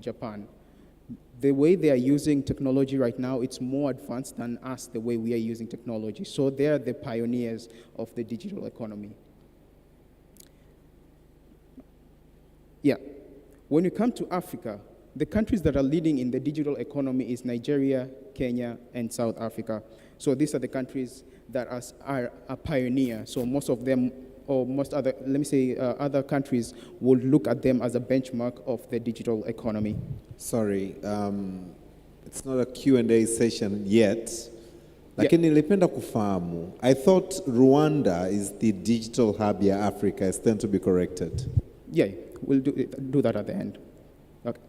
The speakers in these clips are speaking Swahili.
Japan. The way they are using technology right now, it's more advanced than us, the way we are using technology. So they're the pioneers of the digital economy. Yeah. When you come to Africa, the countries that are leading in the digital economy is Nigeria, Kenya, and South Africa. So these are the countries that are a pioneer. So most of them, or most other, let me say, other countries would look at them as a benchmark of the digital economy. Sorry, it's not a Q&A session yet. Lakini nilipenda kufahamu. I thought Rwanda is the digital hub ya Africa. I stand to be corrected. Yeah, we'll do that at the end. Okay.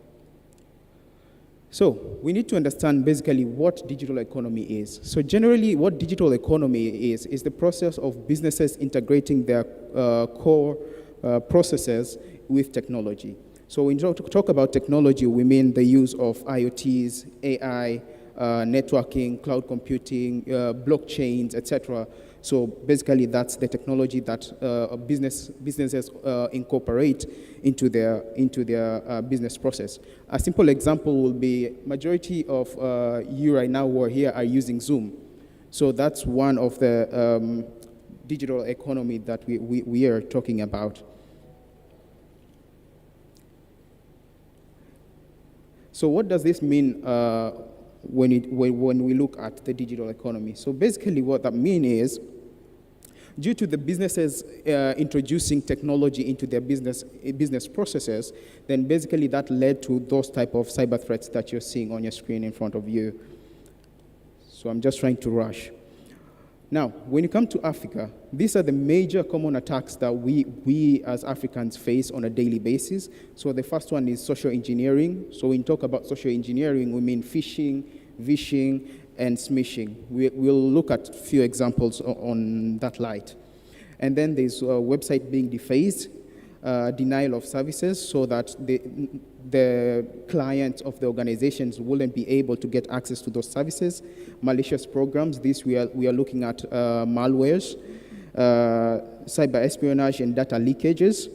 So we need to understand basically what digital economy is. So generally what digital economy is the process of businesses integrating their core processes with technology. So when you talk about technology, we mean the use of IoTs, AI, networking, cloud computing, blockchains, etc. So basically that's the technology that businesses incorporate into their business process. A simple example will be majority of you right now who are here are using Zoom. So that's one of the digital economy that we are talking about. So what does this mean when we look at the digital economy? So basically what that means is, due to the businesses introducing technology into their business processes, then basically that led to those type of cyber threats that you're seeing on your screen in front of you. So I'm just trying to rush. Now, when you come to Africa, these are the major common attacks that we as Africans face on a daily basis. So the first one is social engineering. So when we talk about social engineering, we mean phishing, vishing, and smishing. We'll look at a few examples on that light. And then there's a website being defaced, denial of services, so that the clients of the organizations wouldn't be able to get access to those services. Malicious programs, this we are looking at malwares, cyber espionage and data leakages,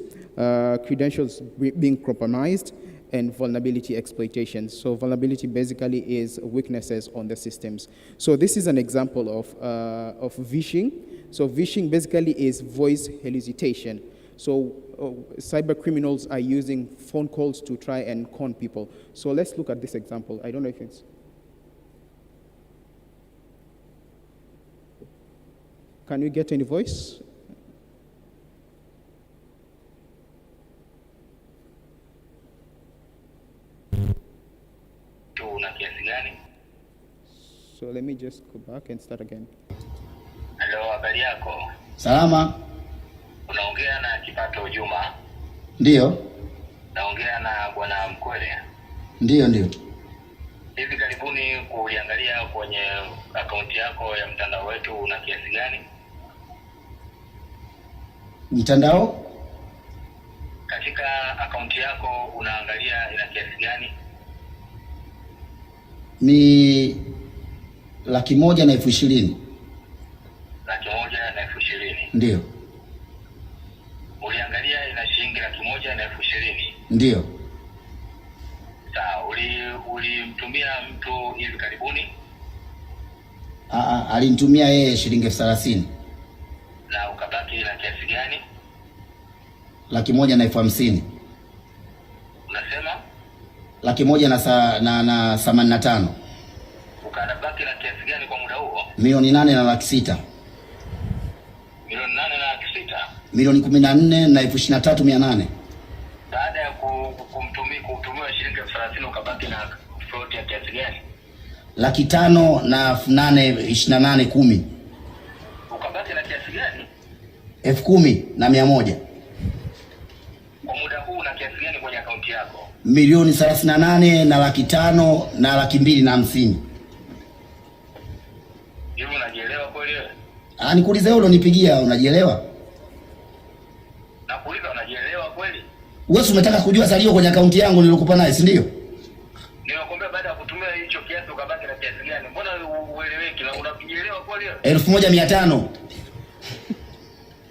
credentials being compromised, and vulnerability exploitation. So vulnerability basically is weaknesses on the systems. So this is an example of vishing. So vishing basically is voice elicitation. So cyber criminals are using phone calls to try and con people. So let's look at this example. I don't know if it's... Can we get any voice? So let me just go back and start again. Hello, habari yako? Salama. Unaongea na Kipato Juma? Ndio. Naongea na Bwana Mkwele? Ndio. Hivi karibuni kuiangalia kwenye akaunti yako ya mtandao wetu una kiasi gani? Mtandao? Katika akaunti yako unaangalia ina kiasi gani? Ni 120,000. 120,000? Ndio. Uliangalia ina shilingi 120,000? Ndio. Sawa, ulimtumia mtu hivi karibuni? Alinitumia yeye shilingi 30,000. Na ukabaki na kiasi gani? 150,000. Unasema? 185,000. Ukabaki na kiasi gani kwa muda huo? 8,600,000. 8,600,000? 14,23,800. Baada ya kutumiwa shilingi 30,000 ukabaki na float ya kiasi gani? 5,828,10. Ukabaki na kiasi gani? 10,100. Kwa muda huu una kiasi gani kwenye akaunti yako? 38,500,000 na 250,000. Hivi unajielewa kweli wewe? Nikuulize wewe unipigia, unajielewa? Nakuuliza unajielewa kweli? Wewe umetaka kujua salio kwenye akaunti yangu nilokupa naye, si ndio? Nimekwambia baada ya kutumia hicho kiasi ukabaki na kiasi gani? Mbona ueleweki na unajielewa kweli wewe? 1,500,000.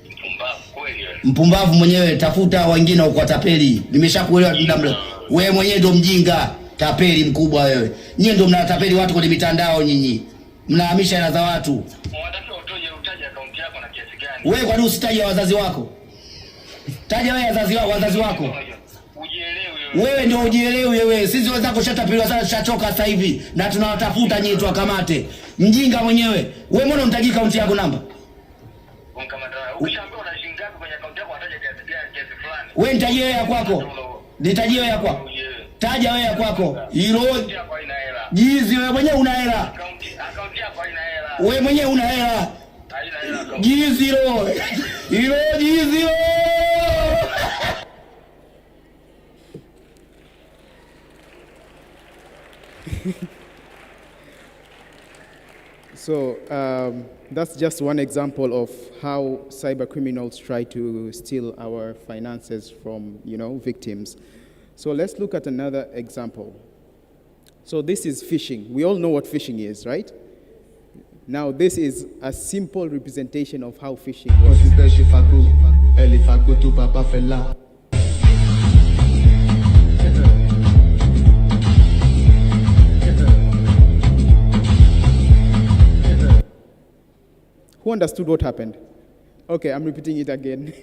Mpumbavu kweli wewe. Mpumbavu mwenyewe, tafuta wengine huko tapeli. Nimeshakuelewa muda mrefu. Wewe mwenyewe ndo mjinga, tapeli mkubwa wewe. Nyinyi ndo mnatapeli watu kwenye mitandao nyinyi. Mnahamisha hela za watu. Unatakiwa utaje akaunti yako na kiasi gani? Wewe kwa nini usitaje wazazi wako? Taja wewe wazazi wako. Wewe ndio ujielewi wewe. Sisi wenzako shatapeliwa sana, shachoka sasa hivi na tunawatafuta nyinyi tuwakamate. Mjinga mwenyewe. Wewe mbona unataji akaunti yako namba? Ukishaambiwa una shilingi ngapi kwenye akaunti yako unataja kiasi fulani. Wewe nitajie wewe ya kwako. Nitajie wewe ya kwako. Taja wewe ya kwako. Hilo jizi wewe mwenyewe una hela. Akaunti yako haina hela. Wewe mwenyewe una hela. Haina hela. Jizi hilo. Hilo jizi hilo. So that's just one example of how cyber criminals try to steal our finances from, victims. So let's look at another example. So this is phishing. We all know what phishing is, right? Now this is a simple representation of how phishing works. Who understood what happened? Okay, I'm repeating it again.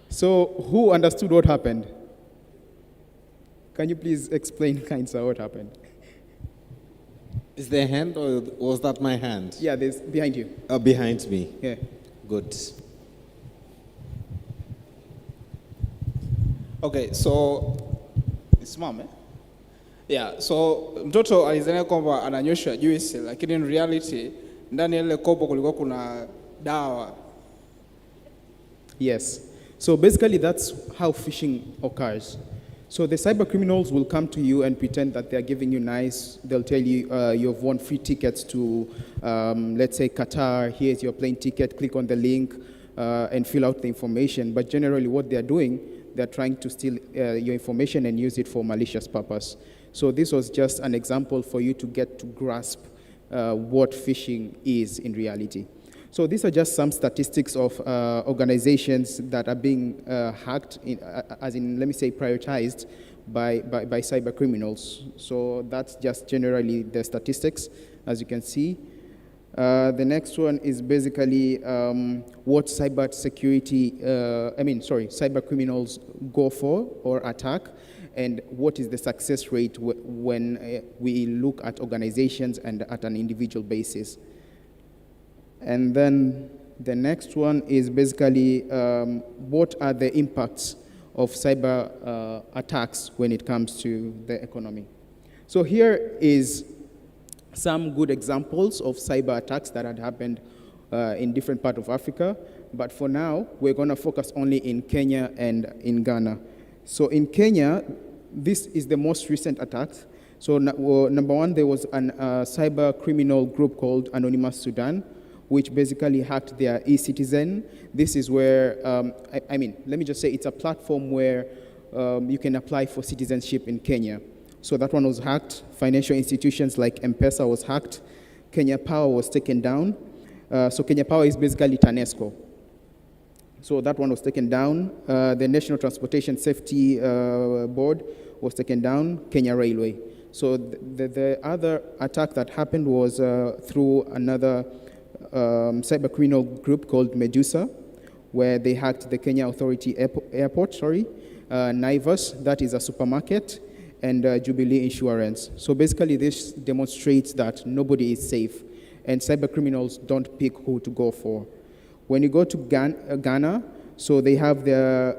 So, who understood what happened? Can you please explain, Kainsa, what happened? Is there a hand or was that my hand? Yeah, there's behind you. Behind me. Yeah. Good. Okay, so isimame. Yeah, so mtoto alizania kwamba ananyosha juice, lakini in reality ndani ya ile kopo kulikuwa kuna dawa. Yes. So basically that's how phishing occurs. So the cyber criminals will come to you and pretend that they're giving you they'll tell you you've won free tickets to, let's say, Qatar. Here's your plane ticket, click on the link and fill out the information. But generally what they're doing, they're trying to steal your information and use it for malicious purpose. So this was just an example for you to get to grasp what phishing is in reality. So these are just some statistics of organizations that are being hacked, let me say, prioritized by cyber criminals. So that's just generally the statistics, as you can see. The next one is basically what cyber criminals go for or attack, and what is the success rate when we look at organizations and at an individual basis. And then the next one is basically what are the impacts of cyber attacks when it comes to the economy. So here is some good examples of cyber attacks that had happened in different parts of Africa. But for now, we're going to focus only in Kenya and in Ghana. So in Kenya, this is the most recent attack. So number one, there was a cyber criminal group called Anonymous Sudan, which basically hacked their e-citizen. This is where, let me just say it's a platform where you can apply for citizenship in Kenya. So that one was hacked. Financial institutions like M-Pesa was hacked. Kenya Power was taken down. So Kenya Power is basically TANESCO. So that one was taken down. The National Transportation Safety Board was taken down. Kenya Railway. So the other attack that happened was through another cyber criminal group called Medusa, where they hacked the Kenya Authority Airport, Naivas, that is a supermarket, and Jubilee Insurance. So basically this demonstrates that nobody is safe, and cyber criminals don't pick who to go for. When you go to Ghana, so they have their,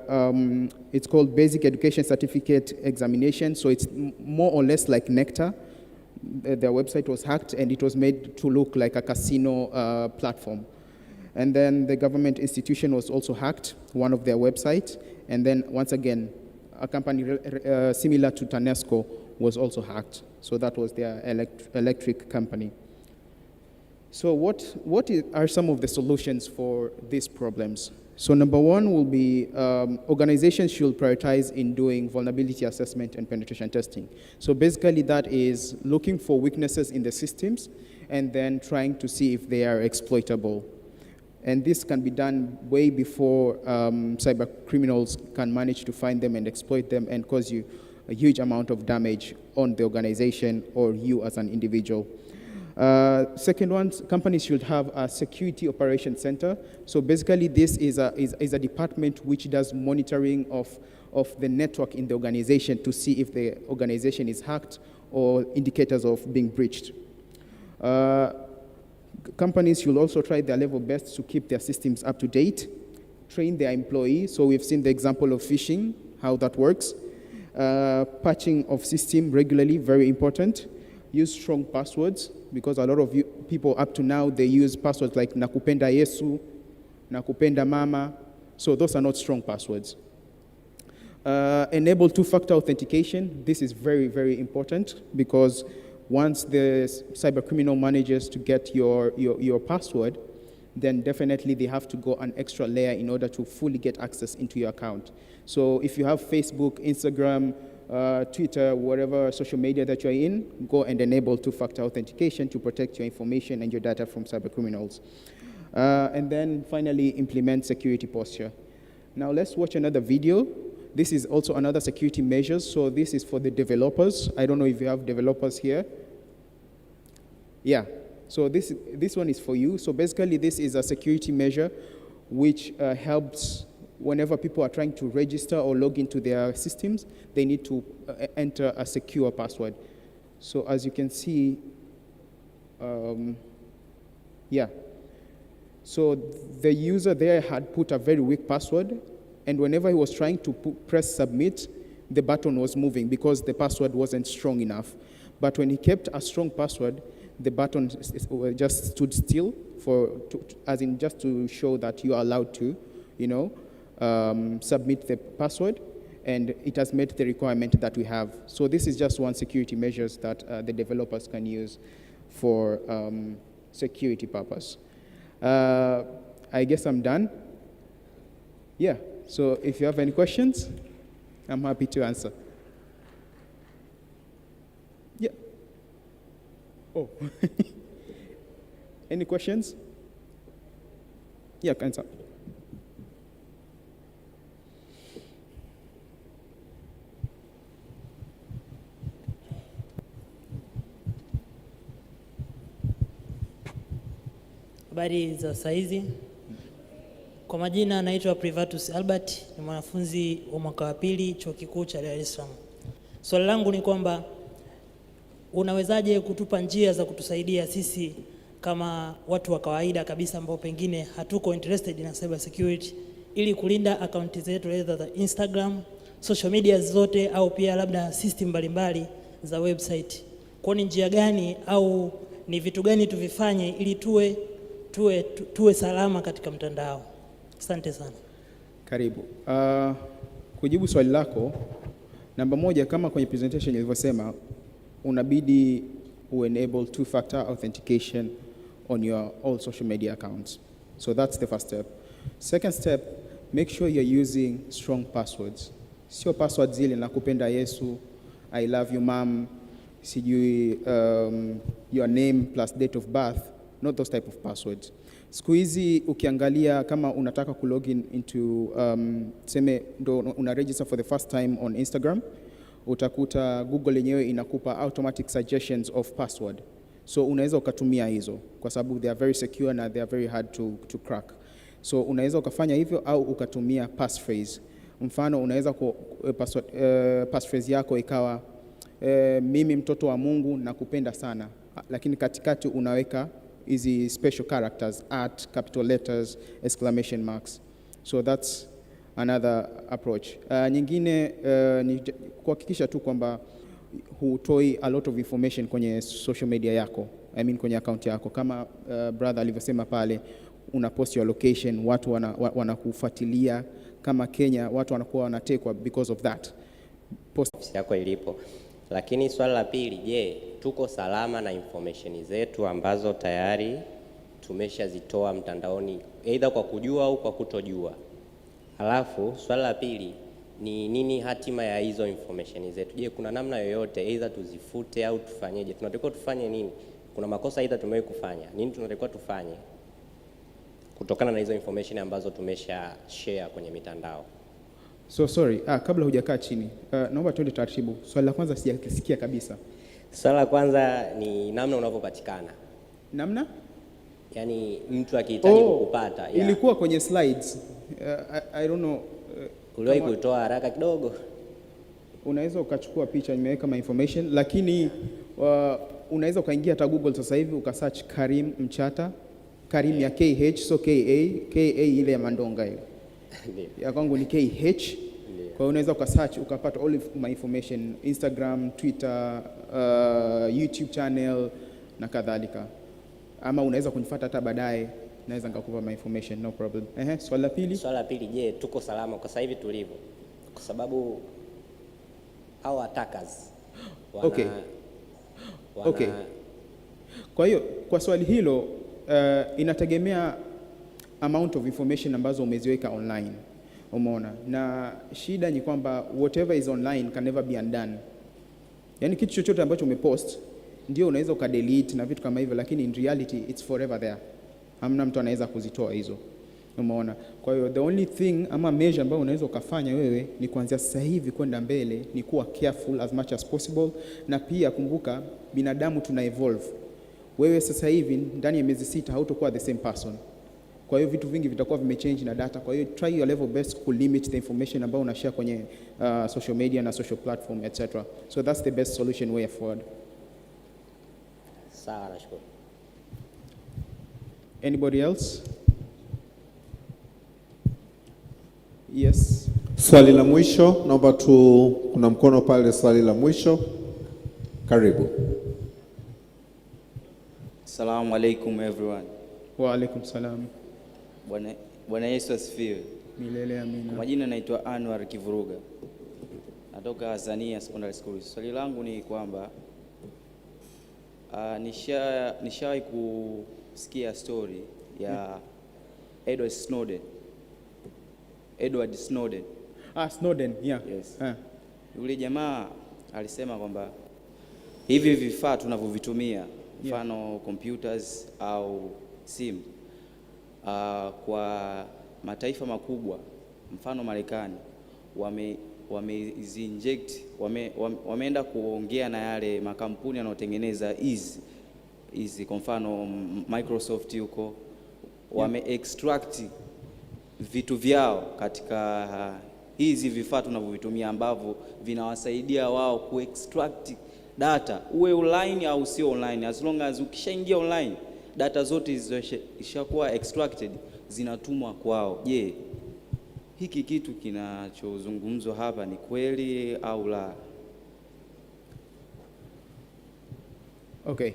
it's called Basic Education Certificate Examination, so it's more or less like Nectar. Their website was hacked and it was made to look like a casino platform. And then the government institution was also hacked, one of their websites. And then once again, a company similar to TANESCO was also hacked. So that was their electric company. So are some of the solutions for these problems? So number one will be organizations should prioritize in doing vulnerability assessment and penetration testing. So basically that is looking for weaknesses in the systems and then trying to see if they are exploitable. And this can be done way before cyber criminals can manage to find them and exploit them and cause you a huge amount of damage on the organization or you as an individual. Second one, companies should have a security operations center. So basically this is a department which does monitoring of the network in the organization to see if the organization is hacked or indicators of being breached. Companies should also try their level best to keep their systems up to date, train their employees. So we've seen the example of phishing, how that works. Patching of system regularly, very important. Use strong passwords, because a lot of people up to now, they use passwords like nakupenda Yesu, nakupenda mama. So those are not strong passwords. Enable two-factor authentication. This is very, very important, because once the cyber criminal manages to get your password, then definitely they have to go an extra layer in order to fully get access into your account. So if you have Facebook, Instagram, Twitter, whatever social media that you're in, go and enable two-factor authentication to protect your information and your data from cyber criminals. And then finally, implement security posture. Now let's watch another video. This is also another security measures. So this is for the developers. I don't know if you have developers here. Yeah, so this one is for you. So basically this is a security measure which helps whenever people are trying to register or log into their systems, they need to enter a secure password. So as you can see, yeah. So the user there had put a very weak password, and whenever he was trying to press submit, the button was moving because the password wasn't strong enough. But when he kept a strong password, the button just stood still as in just to show that you are allowed to, submit the password, and it has met the requirement that we have. So this is just one security measures that the developers can use for security purpose. I guess I'm done. Yeah, so if you have any questions, I'm happy to answer. Yeah. Oh. Any questions? Yeah, answer. Habari za saizi. Kwa majina naitwa Privatus Albert, ni mwanafunzi wa mwaka wa pili chuo kikuu cha Dar es Salaam. Swali langu ni kwamba unawezaje kutupa njia za kutusaidia sisi kama watu wa kawaida kabisa ambao pengine hatuko interested na cyber security ili kulinda akaunti zetu either za Instagram, social media zote au pia labda system mbalimbali za website. Kwa ni njia gani au ni vitu gani tuvifanye ili tuwe salama katika mtandao? Asante sana. Karibu. Kujibu swali lako, namba moja, kama kwenye presentation nilivyosema, unabidi enable two-factor authentication on your all social media accounts. So that's the first step. Second step, make sure you're using strong passwords. Sio passwords zile nakupenda Yesu, I love you mom, sijui your name plus date of birth, not those type of passwords. Siku hizi ukiangalia kama unataka kulogin into seme ndo una register for the first time on Instagram, utakuta Google yenyewe inakupa automatic suggestions of password. So unaweza ukatumia hizo kwa sababu they are very secure na they are very hard to crack. So unaweza ukafanya hivyo au ukatumia passphrase. Mfano unaweza passphrase yako ikawa mimi mtoto wa Mungu nakupenda sana, lakini katikati unaweka hizi special characters, @ capital letters, exclamation marks. So that's another approach. Nyingine ni kuhakikisha tu kwamba hutoi a lot of information kwenye social media yako, kwenye account yako. Kama brother alivyosema pale, una post your location, watu wanakufuatilia. Kama Kenya, watu wanakuwa wanatekwa because of that. Post yako ilipo. Lakini swali la pili, je, tuko salama na information zetu ambazo tayari tumeshazitoa mtandaoni either kwa kujua au kwa kutojua. Halafu swali la pili ni nini hatima ya hizo information zetu? Je, kuna namna yoyote either tuzifute au tufanyeje? Tunatakiwa tufanye nini? Kuna makosa either tumewahi kufanya. Nini tunatakiwa tufanye kutokana na hizo information ambazo tumesha share kwenye mitandao? So sorry, kabla hujakaa chini, naomba tuende taratibu. Swali la kwanza sijakisikia kabisa. Swali la kwanza ni namna unavyopatikana. Namna? Yaani mtu akihitaji kukupata. Ilikuwa kwenye slides. I don't know. Uliwahi kutoa haraka kidogo? Unaweza ukachukua picha, nimeweka my information, lakini unaweza ukaingia hata Google sasa hivi ukasearch Karim Mchata. Karim ya KH, so KA ile ya Mandonga ile. Ya kwangu ni KH. Kwa hiyo unaweza ukasearch ukapata all of my information, Instagram, Twitter, YouTube channel na kadhalika. Ama unaweza kunifuata hata baadaye, naweza nikakupa my information, no problem. Swali la pili. Swali la pili, je, tuko salama kwa sasa hivi tulivyo? Kwa sababu hao attackers Okay. Kwa hiyo kwa swali hilo inategemea amount of information ambazo umeziweka online. Umeona? Na shida ni kwamba whatever is online can never be undone. Yaani kitu chochote ambacho umepost ndio unaweza ukadelete na vitu kama hivyo, lakini in reality it's forever there. Hamna mtu anaweza kuzitoa hizo. Umeona? Kwa hiyo the only thing ama measure ambayo unaweza ukafanya wewe ni kuanzia sasa hivi kwenda mbele ni kuwa careful as much as possible, na pia kumbuka binadamu tuna evolve. Wewe sasa hivi ndani ya miezi 6 hautakuwa the same person. Kwa hiyo vitu vingi vitakuwa vimechange na data. Kwa hiyo try your level best to limit the information ambayo unashare kwenye social media na social platform etc. So that's the best solution way forward. Sawa, nashukuru. Anybody else? Yes. Swali la mwisho, naomba kuna mkono pale, swali la mwisho. Karibu. Assalamu alaikum everyone. Wa alaikum salam. Bwana Yesu asifiwe. Milele amina. Kwa majina naitwa Anwar Kivuruga. Natoka Azania Secondary School. Swali langu ni kwamba nishawahi kusikia story ya Edward Snowden. Snowden, yeah. Yes. Yule jamaa alisema kwamba hivi vifaa tunavyovitumia, mfano computers au simu, kwa mataifa makubwa, mfano Marekani, wameenda kuongea na yale makampuni yanayotengeneza hizi kwa mfano Microsoft huko, extract vitu vyao katika hizi vifaa tunavyovitumia ambavyo vinawasaidia wao kuextract data, uwe online au sio online. As long as ukishaingia online, data zote zishakuwa extracted, zinatumwa kwao. Je, hiki kitu kinachozungumzwa hapa ni kweli au la? Okay.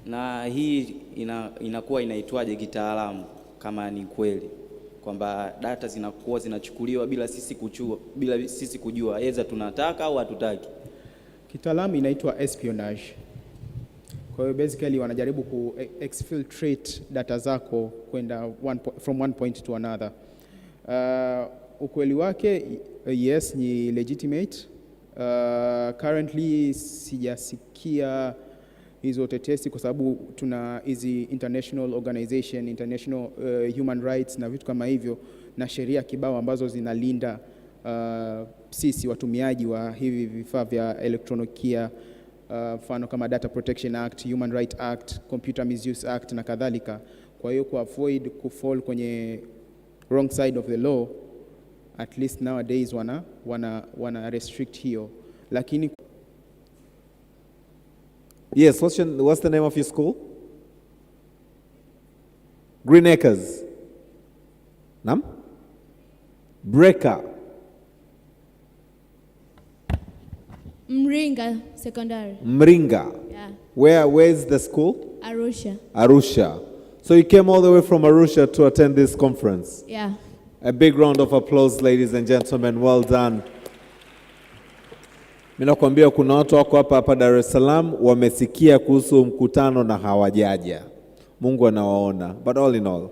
Na hii inakuwa inaitwaje kitaalamu kama ni kweli kwamba data zinakuwa zinachukuliwa bila sisi kujua aidha tunataka au hatutaki? Kitaalamu inaitwa espionage. Kwa hiyo basically wanajaribu ku exfiltrate data zako kwenda from one point to another. Ukweli wake yes, ni legitimate. Currently sijasikia hizo tetesi kwa sababu tuna hizi international organization, international human rights na vitu kama hivyo, na sheria kibao ambazo zinalinda sisi watumiaji wa hivi vifaa vya elektronikia, mfano kama Data Protection Act, Human Rights Act, Computer Misuse Act na kadhalika. Kwa hiyo ku avoid kufall kwenye wrong side of the law, at least nowadays wana restrict hiyo. Lakini yes, what's the name of your school? Green Acres. Nam? Breaker. Mringa Secondary. Mringa. Yeah. Where is the school? Arusha. Arusha. So you came all the way from Arusha to attend this conference. Yeah. A big round of applause, ladies and gentlemen. Well done. Mimi nakwambia kuna watu wako hapa Dar es Salaam wamesikia kuhusu mkutano na hawajaja. Mungu anawaona. But all in all,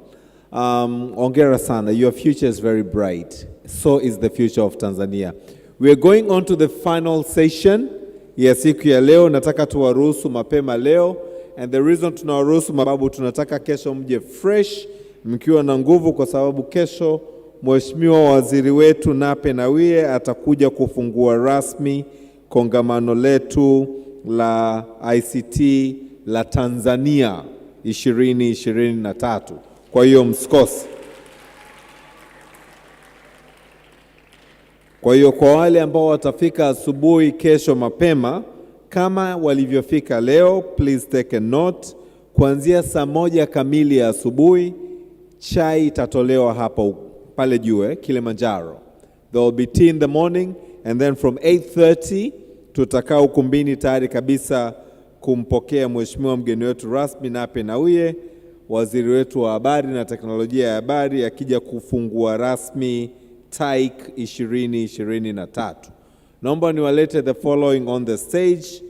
ongera sana. Your future is very bright. So is the future of Tanzania. We are going on to the final session ya siku ya leo. Nataka tuwaruhusu mapema leo, and the reason tunawaruhusu sababu tunataka kesho mje fresh, mkiwa na nguvu, kwa sababu kesho Mheshimiwa Waziri wetu Nape Nnauye atakuja kufungua rasmi kongamano letu la ICT la Tanzania 2023. Kwa hiyo msikose. Kwa hiyo kwa wale ambao watafika asubuhi kesho mapema kama walivyofika leo, please take a note. Kuanzia saa 1 kamili ya asubuhi chai itatolewa hapo pale juu Kilimanjaro. There will be tea in the morning, and then from 8:30 tutakaa ukumbini tayari kabisa kumpokea mheshimiwa mgeni wetu rasmi Nape Nnauye, waziri wetu wa habari na teknolojia ya habari, akija kufungua rasmi TAIC 2023. Naomba niwalete the following on the stage.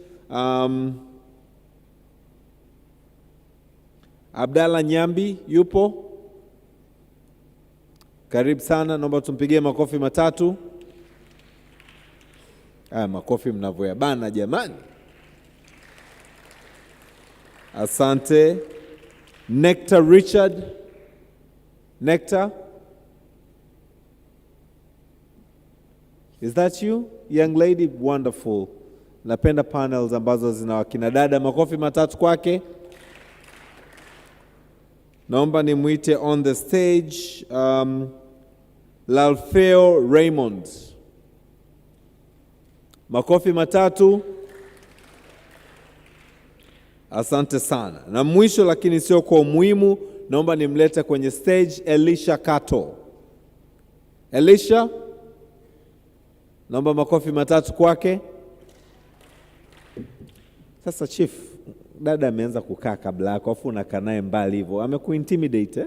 Abdalla Nyambi yupo? Karibu sana, naomba tumpigie makofi matatu. Makofi mnavyoyabana jamani. Asante. Nectar Richard. Nectar? Is that you? Young lady, wonderful. Napenda panels ambazo zina wakina dada. Makofi matatu kwake. Naomba nimuite on the stage Lalfeo Raymond. Makofi matatu. Asante sana. Na mwisho lakini sio kwa umuhimu, naomba nimlete kwenye stage Elisha Kato. Elisha, naomba makofi matatu kwake. Sasa chief, dada ameanza kukaa kabla yako, afu unakaa naye mbali hivyo. Amekuintimidate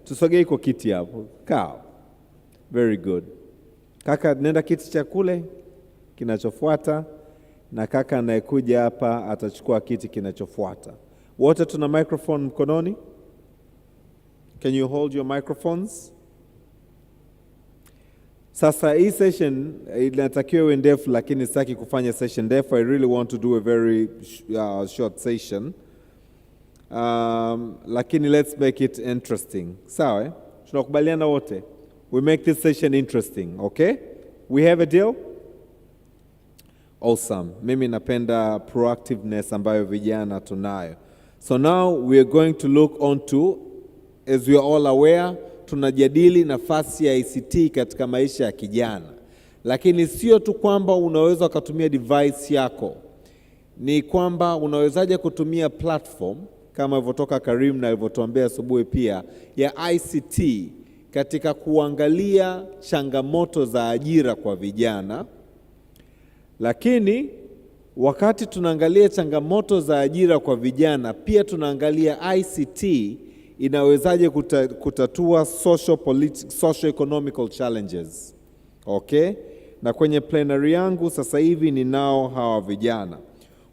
Tusogee iko kiti hapo. Kaa. Very good. Kaka, nenda kiti cha kule kinachofuata, na kaka anayekuja hapa atachukua kiti kinachofuata. Wote tuna microphone mkononi? Can you hold your microphones? Sasa hii session inatakiwa iwe ndefu, lakini sitaki kufanya session ndefu. I really want to do a very short session. Lakini let's make it interesting. Sawa? Tunakubaliana wote? We make this session interesting, okay? We have a deal? Awesome. Mimi napenda proactiveness ambayo vijana tunayo. So now we are going to look on to, as we are all aware, tunajadili nafasi ya ICT katika maisha ya kijana. Lakini sio tu kwamba unaweza kutumia device yako. Ni kwamba unawezaje kutumia platform kama ilivyotoka Karim na ilivyotuambia asubuhi pia ya ICT katika kuangalia changamoto za ajira kwa vijana. Lakini wakati tunaangalia changamoto za ajira kwa vijana, pia tunaangalia ICT inawezaje kutatua socio-economical challenges. Okay? Na kwenye plenary yangu sasa hivi ninao hawa vijana.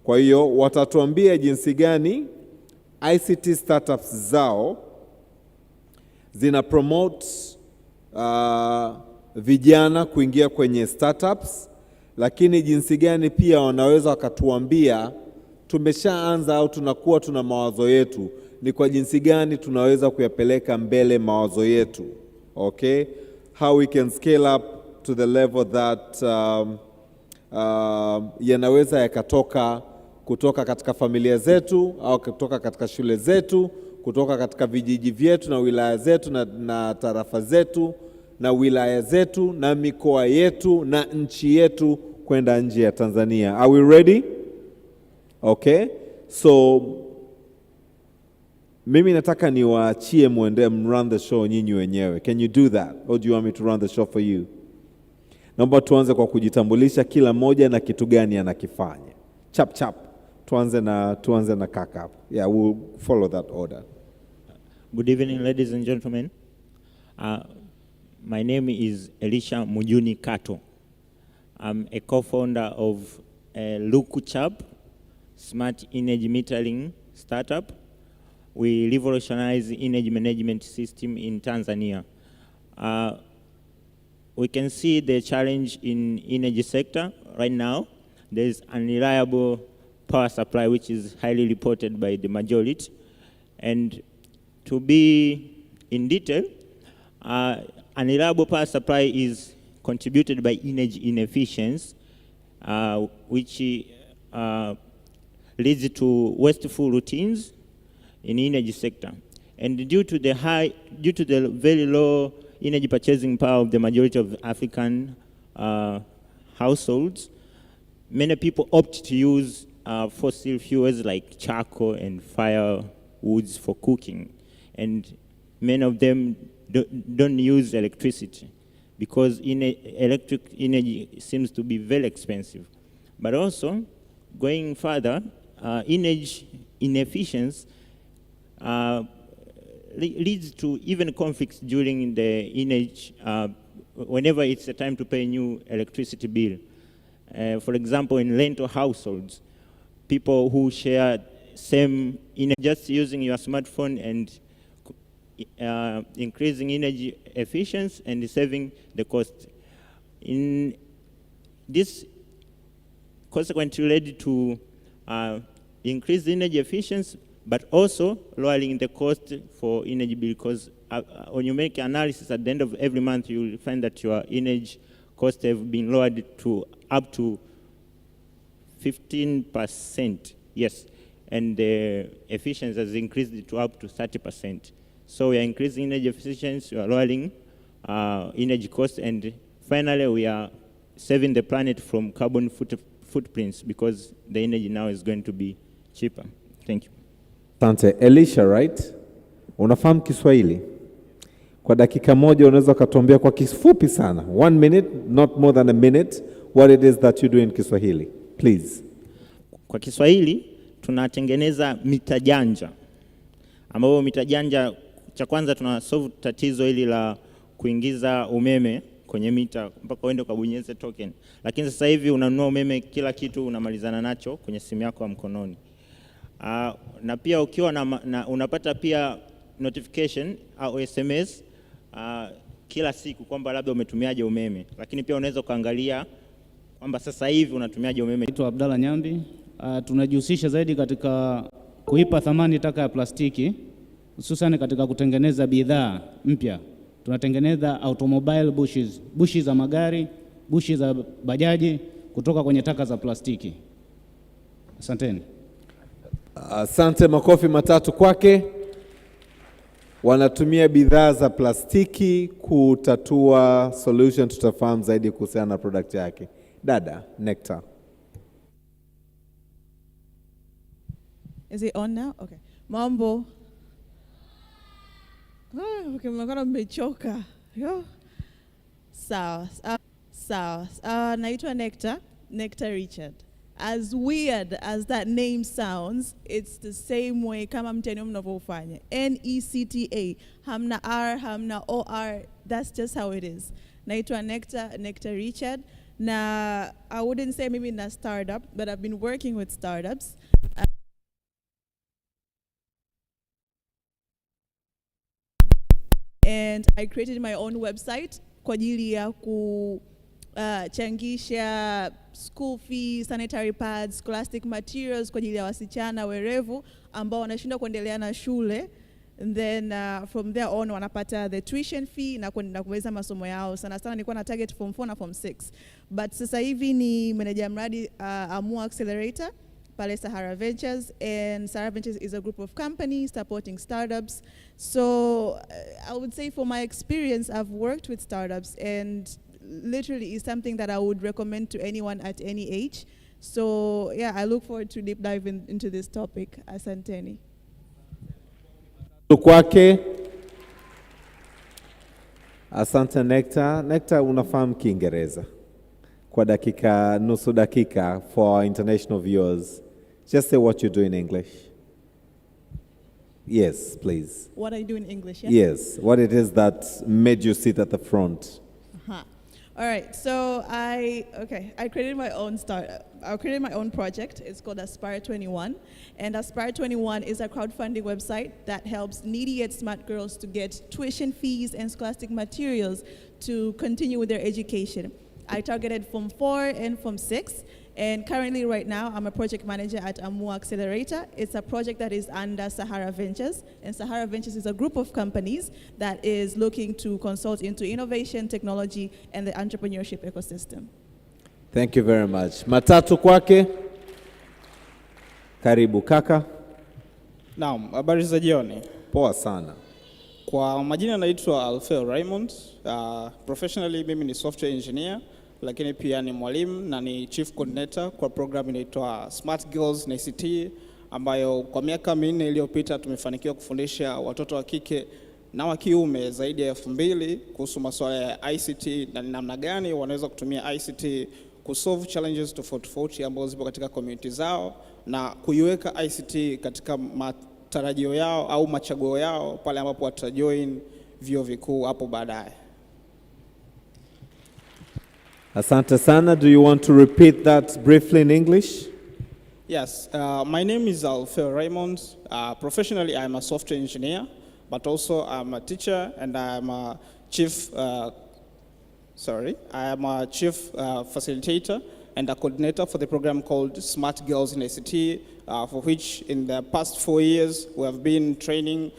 Kwa hiyo watatuambia jinsi gani ICT startups zao zina promote vijana kuingia kwenye startups, lakini jinsi gani pia wanaweza wakatuambia tumeshaanza au tunakuwa tuna mawazo yetu, ni kwa jinsi gani tunaweza kuyapeleka mbele mawazo yetu. Okay? How we can scale up to the level that yanaweza yakatoka kutoka katika familia zetu au kutoka katika shule zetu, kutoka katika vijiji vyetu na wilaya zetu na tarafa zetu na wilaya zetu na mikoa yetu na nchi yetu kwenda nje ya Tanzania. Are we ready? Okay? So mimi nataka niwaachie muende run the show nyinyi wenyewe. Can you do that? Or do you want me to run the show for you? Naomba tuanze kwa kujitambulisha kila moja na kitu gani anakifanya. Chap chap. Tuanze na kaka. Yeah, we'll follow that order. Good evening, ladies and gentlemen. My name is Elisha Mujuni Kato. I'm a co-founder of Lukuchap, smart energy metering startup. We revolutionize energy management system in Tanzania. We can see the challenge in energy sector right now. There's unreliable power supply, which is highly reported by the majority. And to be in detail, unreliable power supply is contributed by energy inefficiency, which leads to wasteful routines in energy sector. And due to the very low energy purchasing power of the majority of African households, many people opt to use fossil fuels like charcoal and firewoods for cooking. And many of them don't use electricity because electric energy seems to be very expensive. But also, going further, energy inefficiency leads to even conflicts during the energy, whenever it's a time to pay new electricity bill. For example, in rental households, people who share same energy, just using your smartphone and increasing energy efficiency and saving the cost. In this consequently led to increased energy efficiency, but also lowering the cost for energy bill, because when you make analysis at the end of every month, you will find that your energy costs have been lowered to up to 15%, yes, and the efficiency has increased to up to 30%. So we are increasing energy efficiency, we are lowering energy costs, and finally we are saving the planet from carbon footprints because the energy now is going to be cheaper. Thank you. Asante. Elisha, right? Unafahamu Kiswahili? Kwa dakika moja unaweza ukatuambia kwa kifupi sana, 1 minute, not more than a minute, what it is that you do in Kiswahili, please. Kwa Kiswahili tunatengeneza mita janja, ambapo mita janja cha kwanza tuna solve tatizo hili la kuingiza umeme kwenye mita mpaka uende ukabonyeze token. Lakini sasa hivi unanunua umeme, kila kitu unamalizana nacho kwenye simu yako ya mkononi. Na pia ukiwa unapata pia notification au SMS kila siku kwamba labda umetumiaje umeme, lakini pia unaweza kuangalia kwamba sasa hivi unatumiaje umeme. Naitwa Abdalla Nyambi. Tunajihusisha zaidi katika kuipa thamani taka ya plastiki, hususan katika kutengeneza bidhaa mpya. Tunatengeneza automobile bushi za magari, bushi za bajaji kutoka kwenye taka za plastiki. Asanteni. Asante, makofi matatu kwake. Wanatumia bidhaa za plastiki kutatua solution, tutafahamu zaidi kuhusiana na product yake. Dada, Nectar. Is it on now? Okay. Mambo. Okay, mnaona mmechoka. Sawa. Naitwa Nectar Richard. As weird as that name sounds, it's the same way kama mtani mnavyofanya. NECTA. Hamna R, hamna OR. That's just how it is. Naitwa Nectar Richard. Na I wouldn't say maybe in a startup, but I've been working with startups. And I created my own website kwa ajili ya changisha school fees, sanitary pads, scholastic materials kwa ajili ya wasichana werevu ambao wanashindwa kuendelea na shule. And then from there on wanapata the tuition fee na kuweza masomo yao. Sana nilikuwa na target form 4 na form 6. But sasa hivi ni manager mradi Amua Accelerator pale Sahara Ventures, and Sahara Ventures is a group of companies supporting startups. So I would say for my experience, I've worked with startups, and literally is something that I would recommend to anyone at any age. So yeah, I look forward to deep diving into this topic. Asanteni. Kwake. Asante Nectar. Nectar, unafahamu Kiingereza? Kwa dakika, nusu dakika for our international viewers. Just say what you do in English. Yes, please. What I do in English, yeah? Yes, what it is that made you sit at the front. All right, so I created my own startup. I created my own project. It's called Aspire 21. And Aspire 21 is a crowdfunding website that helps needy yet smart girls to get tuition fees and scholastic materials to continue with their education. I targeted Form 4 and Form 6. And currently, right now, I'm a project manager at Amua Accelerator. It's a project that is under Sahara Ventures. And Sahara Ventures is a group of companies that is looking to consult into innovation, technology, and the entrepreneurship ecosystem. Thank you very much. Matatu kwake. Karibu kaka. Naam, habari za jioni. Poa sana. Kwa majina naitwa Alfeo Raymond. Professionally mimi ni software engineer, lakini pia ni mwalimu na ni chief coordinator kwa program inaitwa Smart Girls in ICT, ambayo kwa miaka 4 iliyopita tumefanikiwa kufundisha watoto wa kike na wa kiume zaidi ya 2000 kuhusu masuala ya ICT na namna gani wanaweza kutumia ICT kusolve challenges tofauti ambazo zipo katika community zao na kuiweka ICT katika matarajio yao au machaguo yao pale ambapo watajoin vyuo vikuu hapo baadaye. Asante sana. Do you want to repeat that briefly in English? Yes, my name is Alfeo Raymond. Professionally, I'm a software engineer, but also I'm a teacher and I'm a chief facilitator and a coordinator for the program called Smart Girls in ICT, for which in the past 4 years we have been training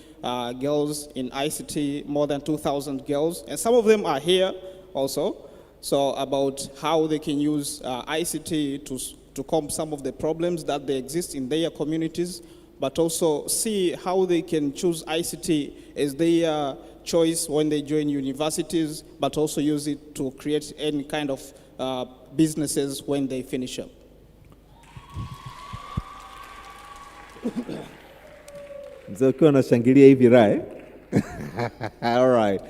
girls in ICT, more than 2,000 girls, and some of them are here also. So about how they can use ICT to combat some of the problems that they exist in their communities, but also see how they can choose ICT as their choice when they join universities, but also use it to create any kind of businesses when they finish up. All right.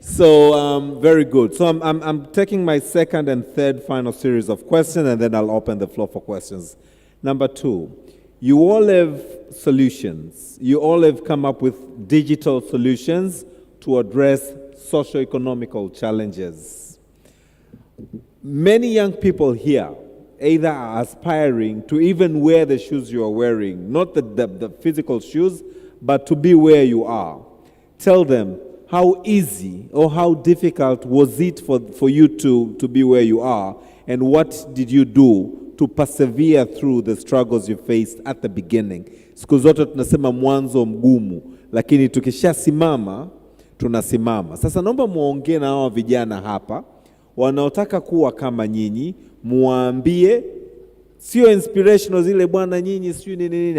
So very good. So I'm taking my second and third final series of questions, and then I'll open the floor for questions. Number 2, you all have solutions. You all have come up with digital solutions to address socio-economical challenges. Many young people here either are aspiring to even wear the shoes you are wearing, not the physical shoes, but to be where you are. Tell them, how easy or how difficult was it for you to be where you are, and what did you do to persevere through the struggles you faced at the beginning? Siku zote tunasema mwanzo mgumu, lakini tukishasimama tunasimama. Sasa naomba muongee na hao vijana hapa wanaotaka kuwa kama nyinyi, muambie sio inspirational zile bwana nyinyi sio nini.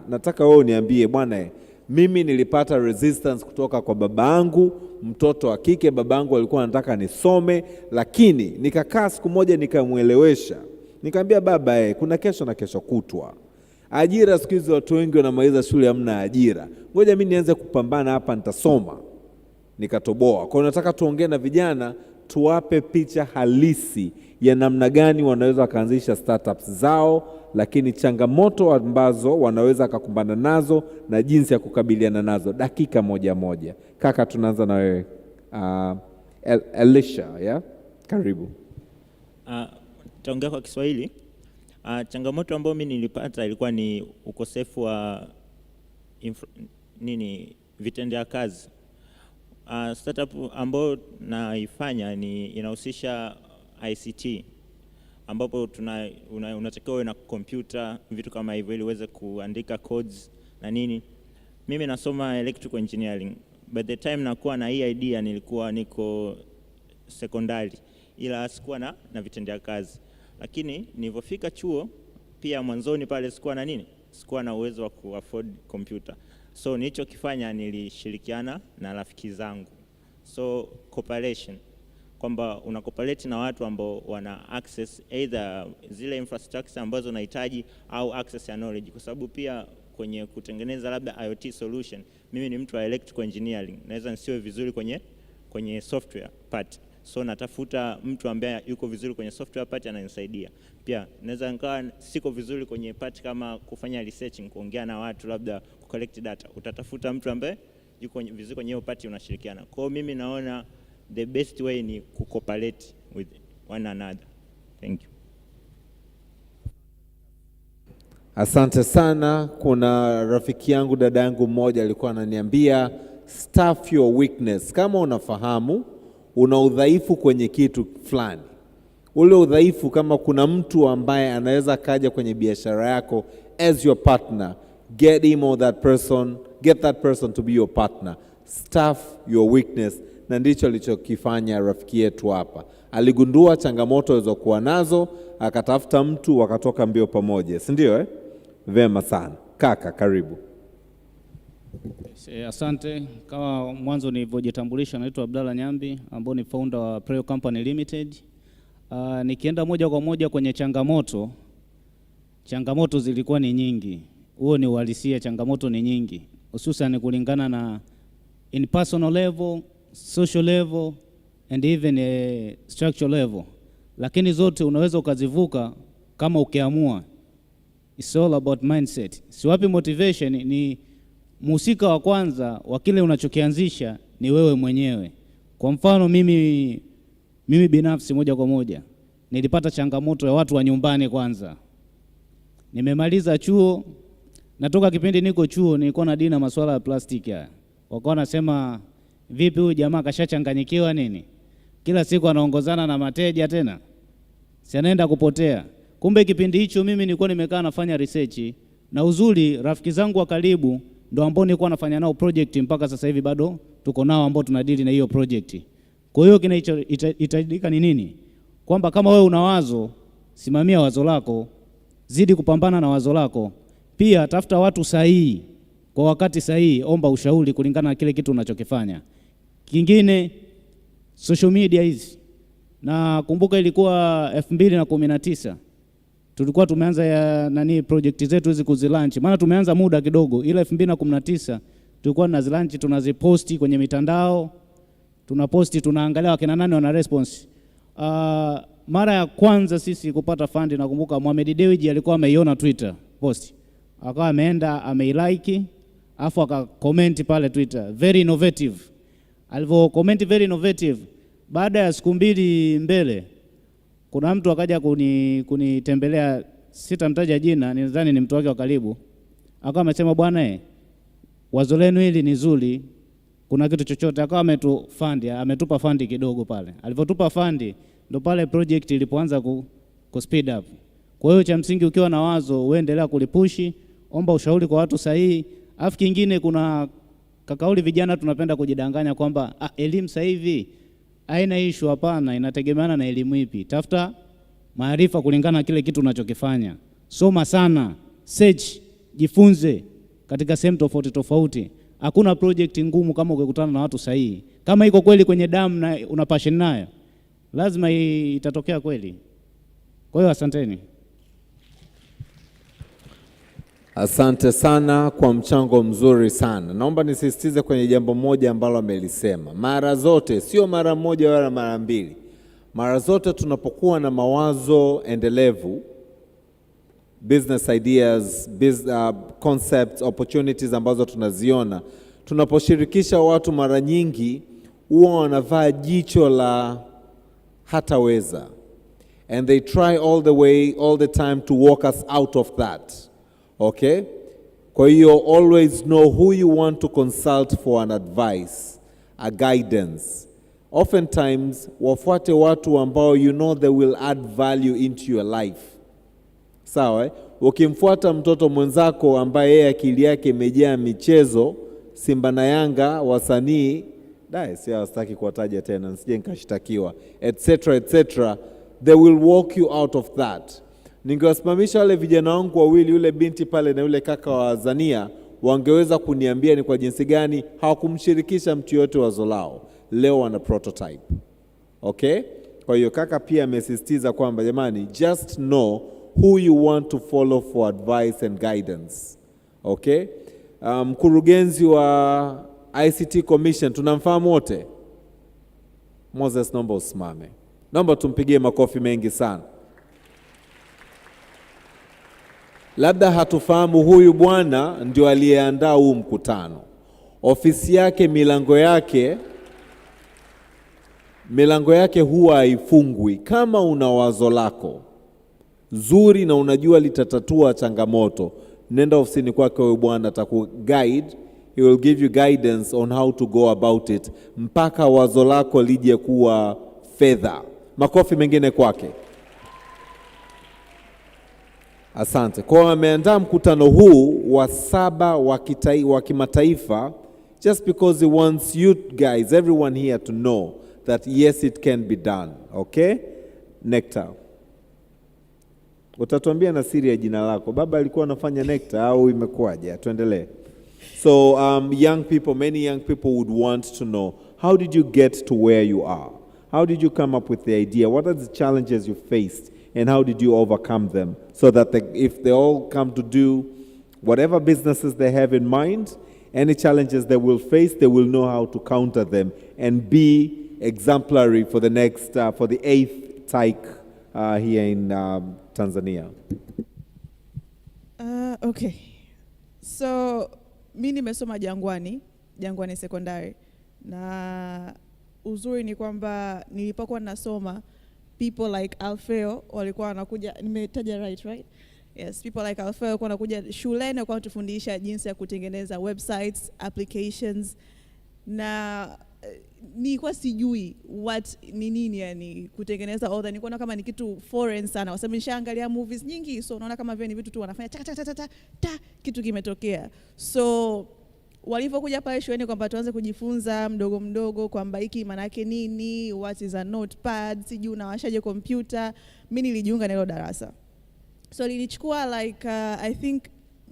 Nataka wewe uniambie bwana, mimi nilipata resistance kutoka kwa babangu, mtoto wa kike. Babangu alikuwa anataka nisome, lakini nikakaa siku moja nikamuelewesha. Nikamwambia baba, kuna kesho na kesho kutwa. Ajira siku hizi watu wengi wanamaliza shule hamna ajira. Ngoja mimi nianze kupambana hapa, nitasoma. Nikatoboa. Kwa nataka tuongee na vijana, tuwape picha halisi ya namna gani wanaweza kaanzisha startups zao, lakini changamoto ambazo wanaweza kukumbana nazo na jinsi ya kukabiliana nazo. Dakika moja. Kaka, tunaanza na wewe. Elisha, yeah? Karibu. Taongea kwa Kiswahili. Changamoto ambayo mimi nilipata ilikuwa ni ukosefu wa vitendea kazi. Startup ambayo naifanya inahusisha ICT, ambapo unatakiwa uwe na kompyuta, vitu kama hivyo ili uweze kuandika codes na nini. Mimi nasoma electrical engineering. By the time nakuwa na hii idea nilikuwa niko sekondari, ila sikuwa na vitendea kazi. Lakini nilipofika chuo pia mwanzoni pale sikuwa na uwezo wa kuafford computer. So nilichokifanya nilishirikiana na rafiki zangu. So cooperation, kwamba una cooperate na watu ambao wana access either zile infrastructure ambazo unahitaji au access ya knowledge, kwa sababu pia kwenye kutengeneza labda IoT solution, mimi ni mtu wa electrical engineering, naweza nisiwe vizuri kwenye software part. So natafuta mtu ambaye yuko vizuri kwenye software part ananisaidia. Pia naweza nikawa siko vizuri kwenye part kama kufanya researching, kuongea na watu, labda collect data. Utatafuta mtu ambaye yuko vizuri kwenye hiyo part, unashirikiana. Kwa hiyo mimi naona the best way ni kucooperate with one another. Thank you. Asante sana. Kuna rafiki yangu, dada yangu mmoja alikuwa ananiambia staff your weakness. Kama unafahamu una udhaifu kwenye kitu fulani, ule udhaifu, kama kuna mtu ambaye anaweza kaja kwenye biashara yako as your partner, get him or that person, get that person to be your partner. Staff your weakness. Na ndicho alichokifanya rafiki yetu hapa. Aligundua changamoto alizokuwa nazo, akatafuta mtu, wakatoka mbio pamoja, si ndio? Vema sana. Kaka, karibu. Asante. Kama mwanzo nilivyojitambulisha, naitwa Abdalla Nyambi, ambao ni founder wa Preo Company Limited. Nikienda moja kwa moja kwenye changamoto zilikuwa ni nyingi. Huo ni uhalisia, changamoto ni nyingi, hususan kulingana na in personal level, social level and even a structural level. Lakini zote unaweza ukazivuka kama ukiamua. It's all about mindset. Siwapi motivation, ni mhusika wa kwanza wa kile unachokianzisha ni wewe mwenyewe. Kwa mfano mimi binafsi moja kwa moja nilipata changamoto ya watu wa nyumbani kwanza. Nimemaliza chuo, natoka kipindi niko chuo nilikuwa na dini na masuala ya plastiki haya. Wakawa nasema vipi huyu jamaa kashachanganyikiwa nini? Kila siku anaongozana na mateja tena. Si anaenda kupotea. Kumbe kipindi hicho mimi nilikuwa nimekaa nafanya research, na uzuri rafiki zangu wa karibu ndio ambao nilikuwa nafanya nao project mpaka sasa hivi bado tuko nao ambao tunadili na hiyo project. Kwa hiyo kinahitajika ni nini? Kwamba kama wewe una wazo, simamia wazo lako, zidi kupambana na wazo lako. Pia tafuta watu sahihi kwa wakati sahihi, omba ushauri kulingana na kile kitu unachokifanya. Kingine, social media hizi. Na kumbuka ilikuwa 2019. Tulikuwa tumeanza project zetu hizi kuzilaunch. Maana tumeanza muda kidogo, ila 2019 tulikuwa tunazilaunch, tunaziposti kwenye mitandao. Tunaposti, tunaangalia wakina nani wana response. Mara ya kwanza sisi kupata fund, nakumbuka Mohamed Dewji alikuwa ameiona Twitter post. Akawa ameenda ameilike, afu akacomment pale Twitter, very innovative. Alivyo comment very innovative, baada ya siku mbili mbele kuna mtu akaja kunitembelea, sitamtaja jina, nadhani ni mtu wake wa karibu. Akawa amesema bwana wazo lenu hili ni zuri, kuna kitu chochote? Akawa ametupa fund kidogo pale. Alivyotupa fund ndo pale project ilipoanza ku speed up. Kwa hiyo cha msingi ukiwa na wazo uendelea kulipushi, omba ushauri kwa watu sahihi. Afu kingine, kuna kakauli vijana tunapenda kujidanganya kwamba elimu sasa hivi haina issue. Hapana, inategemeana na elimu ipi. Tafuta maarifa kulingana na kile kitu unachokifanya. Soma sana, search, jifunze katika sehemu tofauti tofauti. Hakuna project ngumu kama ukikutana na watu sahihi. Kama iko kweli kwenye damu na una passion nayo, lazima itatokea kweli. Kwa hiyo asanteni. Asante sana kwa mchango mzuri sana. Naomba nisisitize kwenye jambo moja ambalo amelisema. Mara zote, sio mara moja wala mara mbili. Mara zote tunapokuwa na mawazo endelevu, business ideas, concepts, opportunities ambazo tunaziona, tunaposhirikisha watu, mara nyingi huwa wanavaa jicho la hataweza. And they try all the time to walk us out of that. Okay? Kwa hiyo always know who you want to consult for an advice, a guidance. Oftentimes, wafuate watu ambao you know they will add value into your life. Sawa? Ukimfuata mtoto mwenzako ambaye yeye akili yake imejaa michezo, Simba na Yanga, wasanii, sitaki kuwataja tena, nisije nikashtakiwa, etc., they will walk you out of that. Ningewasimamisha wale vijana wangu wawili, yule binti pale na yule kaka wa Zania, wangeweza kuniambia ni kwa jinsi gani hawakumshirikisha mtu yote wazo lao. Leo wana prototype. Okay? Kwa hiyo kaka pia amesisitiza kwamba jamani, just know who you want to follow for advice and guidance. Okay? Mkurugenzi wa ICT Commission tunamfahamu wote? Moses, naomba usimame. Naomba tumpigie makofi mengi sana. Labda hatufahamu huyu bwana ndio aliyeandaa huu mkutano. Ofisi yake, milango yake milango yake huwa haifungwi. Kama una wazo lako zuri na unajua litatatua changamoto, nenda ofisini kwake huyo bwana, atakuguide. He will give you guidance on how to go about it mpaka wazo lako lije kuwa fedha. Makofi mengine kwake. Asante. Kwa ameandaa mkutano huu wa 7 wa kimataifa just because he wants you guys, everyone here, to know that yes, it can be done. Okay? Nectar. Utatuambia na siri ya jina lako. Baba alikuwa anafanya Nectar au imekuwaje? Tuendelee. So young people, many young people would want to know, how did you get to where you are? How did you come up with the idea? What are the challenges you faced? And how did you overcome them? So that if they all come to do whatever businesses they have in mind, any challenges they will face, they will know how to counter them and be exemplary for the next, for the 8th TIC here in Tanzania. Okay. So, mimi nimesoma Jangwani Secondary. Na uzuri ni kwamba nilipokuwa nasoma, people like Alfeo walikuwa wanakuja, nimetaja right? Yes, people like Alfeo walikuwa wanakuja shuleni, walikuwa wanatufundisha jinsi ya kutengeneza websites, applications, na nilikuwa sijui what ni nini yani kutengeneza author. Nilikuwa kama ni kitu foreign sana, kwa sababu nishaangalia movies nyingi, so unaona kama vile ni vitu tu wanafanya ta kitu kimetokea. So walipokuja pale shuleni kwamba tuanze kujifunza mdogo mdogo kwamba hiki maana yake nini, what is a notepad, sijui unawashaje computer, mimi nilijiunga na hilo darasa. So lilichukua like I think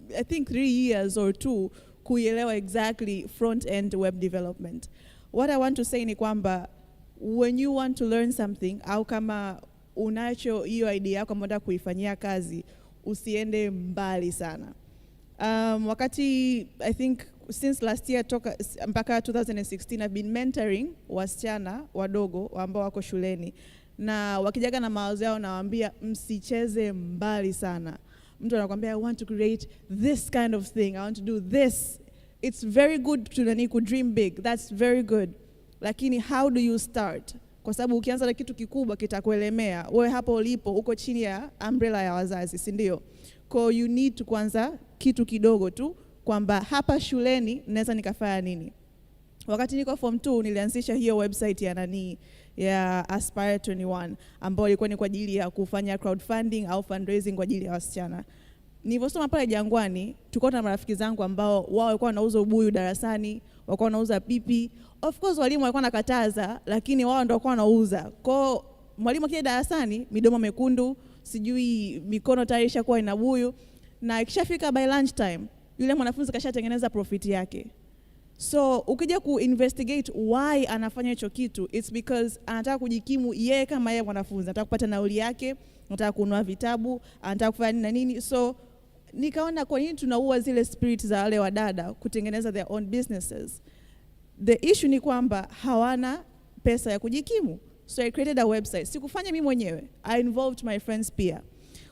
3 years or 2 kuelewa exactly front end web development. What I want to say ni kwamba when you want to learn something, au kama unacho hiyo idea yako unataka kuifanyia kazi, usiende mbali sana. Wakati I think since last year mpaka 2016 I've been mentoring wasichana wadogo ambao wako shuleni, na wakijaga na mawazo yao nawaambia msicheze mbali sana. Mtu anakuambia I want to create this kind of thing, I want to do this. It's very good to dream big, that's very good. Lakini how do you start? Kwa sababu ukianza na kitu kikubwa kitakuelemea. Wewe hapo ulipo uko chini ya umbrella ya wazazi, si ndio? Kwa you need to kwanza kitu kidogo tu kwamba hapa shuleni naweza nikafanya nini. Wakati niko form 2 nilianzisha hiyo website ya Aspire 21 ambayo ilikuwa ni kwa ajili ya kufanya crowdfunding au fundraising kwa ajili ya wasichana. Nilivyosoma pale Jangwani, tulikuwa na marafiki zangu ambao wao walikuwa wanauza ubuyu darasani, walikuwa wanauza pipi. Of course walimu walikuwa nakataza, lakini wao ndio walikuwa wanauza. Kwa mwalimu akija darasani, midomo mekundu, sijui mikono tayari ishakuwa ina buyu, na ikishafika by lunch time, yule mwanafunzi kashatengeneza profit yake. So ukija investigate why anafanya hicho kitu, it's because anataka kujikimu yeye kama yeye mwanafunzi, anataka kupata nauli yake, anataka kununua vitabu, anataka kufanya nini. So nikaona kwa nini tunaua zile spirit za wale wadada kutengeneza their own businesses. The issue ni kwamba hawana pesa ya kujikimu. So I created a website. Sikufanya mimi mwenyewe, I involved my friends pia.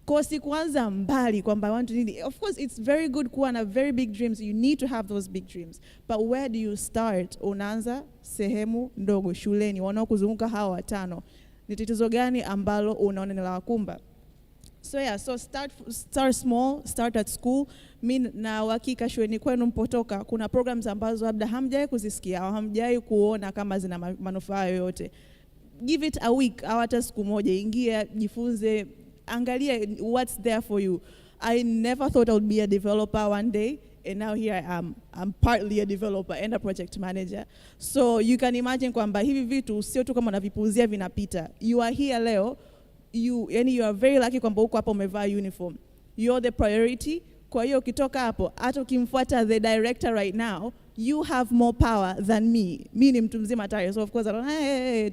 Kwa sikuanza mbali kwamba I want to need. Of course it's very good kuwa na very big dreams, you need to have those big dreams. But where do you start? Unaanza sehemu ndogo shuleni, wanaokuzunguka hawa 5. Ni tatizo gani ambalo unaona linalowakumba? So yeah, so start small, start at school. Mimi na uhakika shuleni kwenu mpotoka kuna programs ambazo labda hamjawahi kuzisikia au hamjawahi kuona kama zina manufaa yoyote. Give it a week au hata siku moja, ingia, jifunze, angalia what's there for you. I never thought I would be a developer one day, and now here I am. I'm partly a developer and a project manager. So you can imagine kwamba hivi vitu sio tu kama unavipuuzia vinapita. You are here leo, you are very lucky kwamba uko hapo umevaa uniform. You're the priority. Kwa hiyo ukitoka hapo, hata ukimfuata the director right now, you have more power than me. Mimi ni mtu mzima tayari, so of course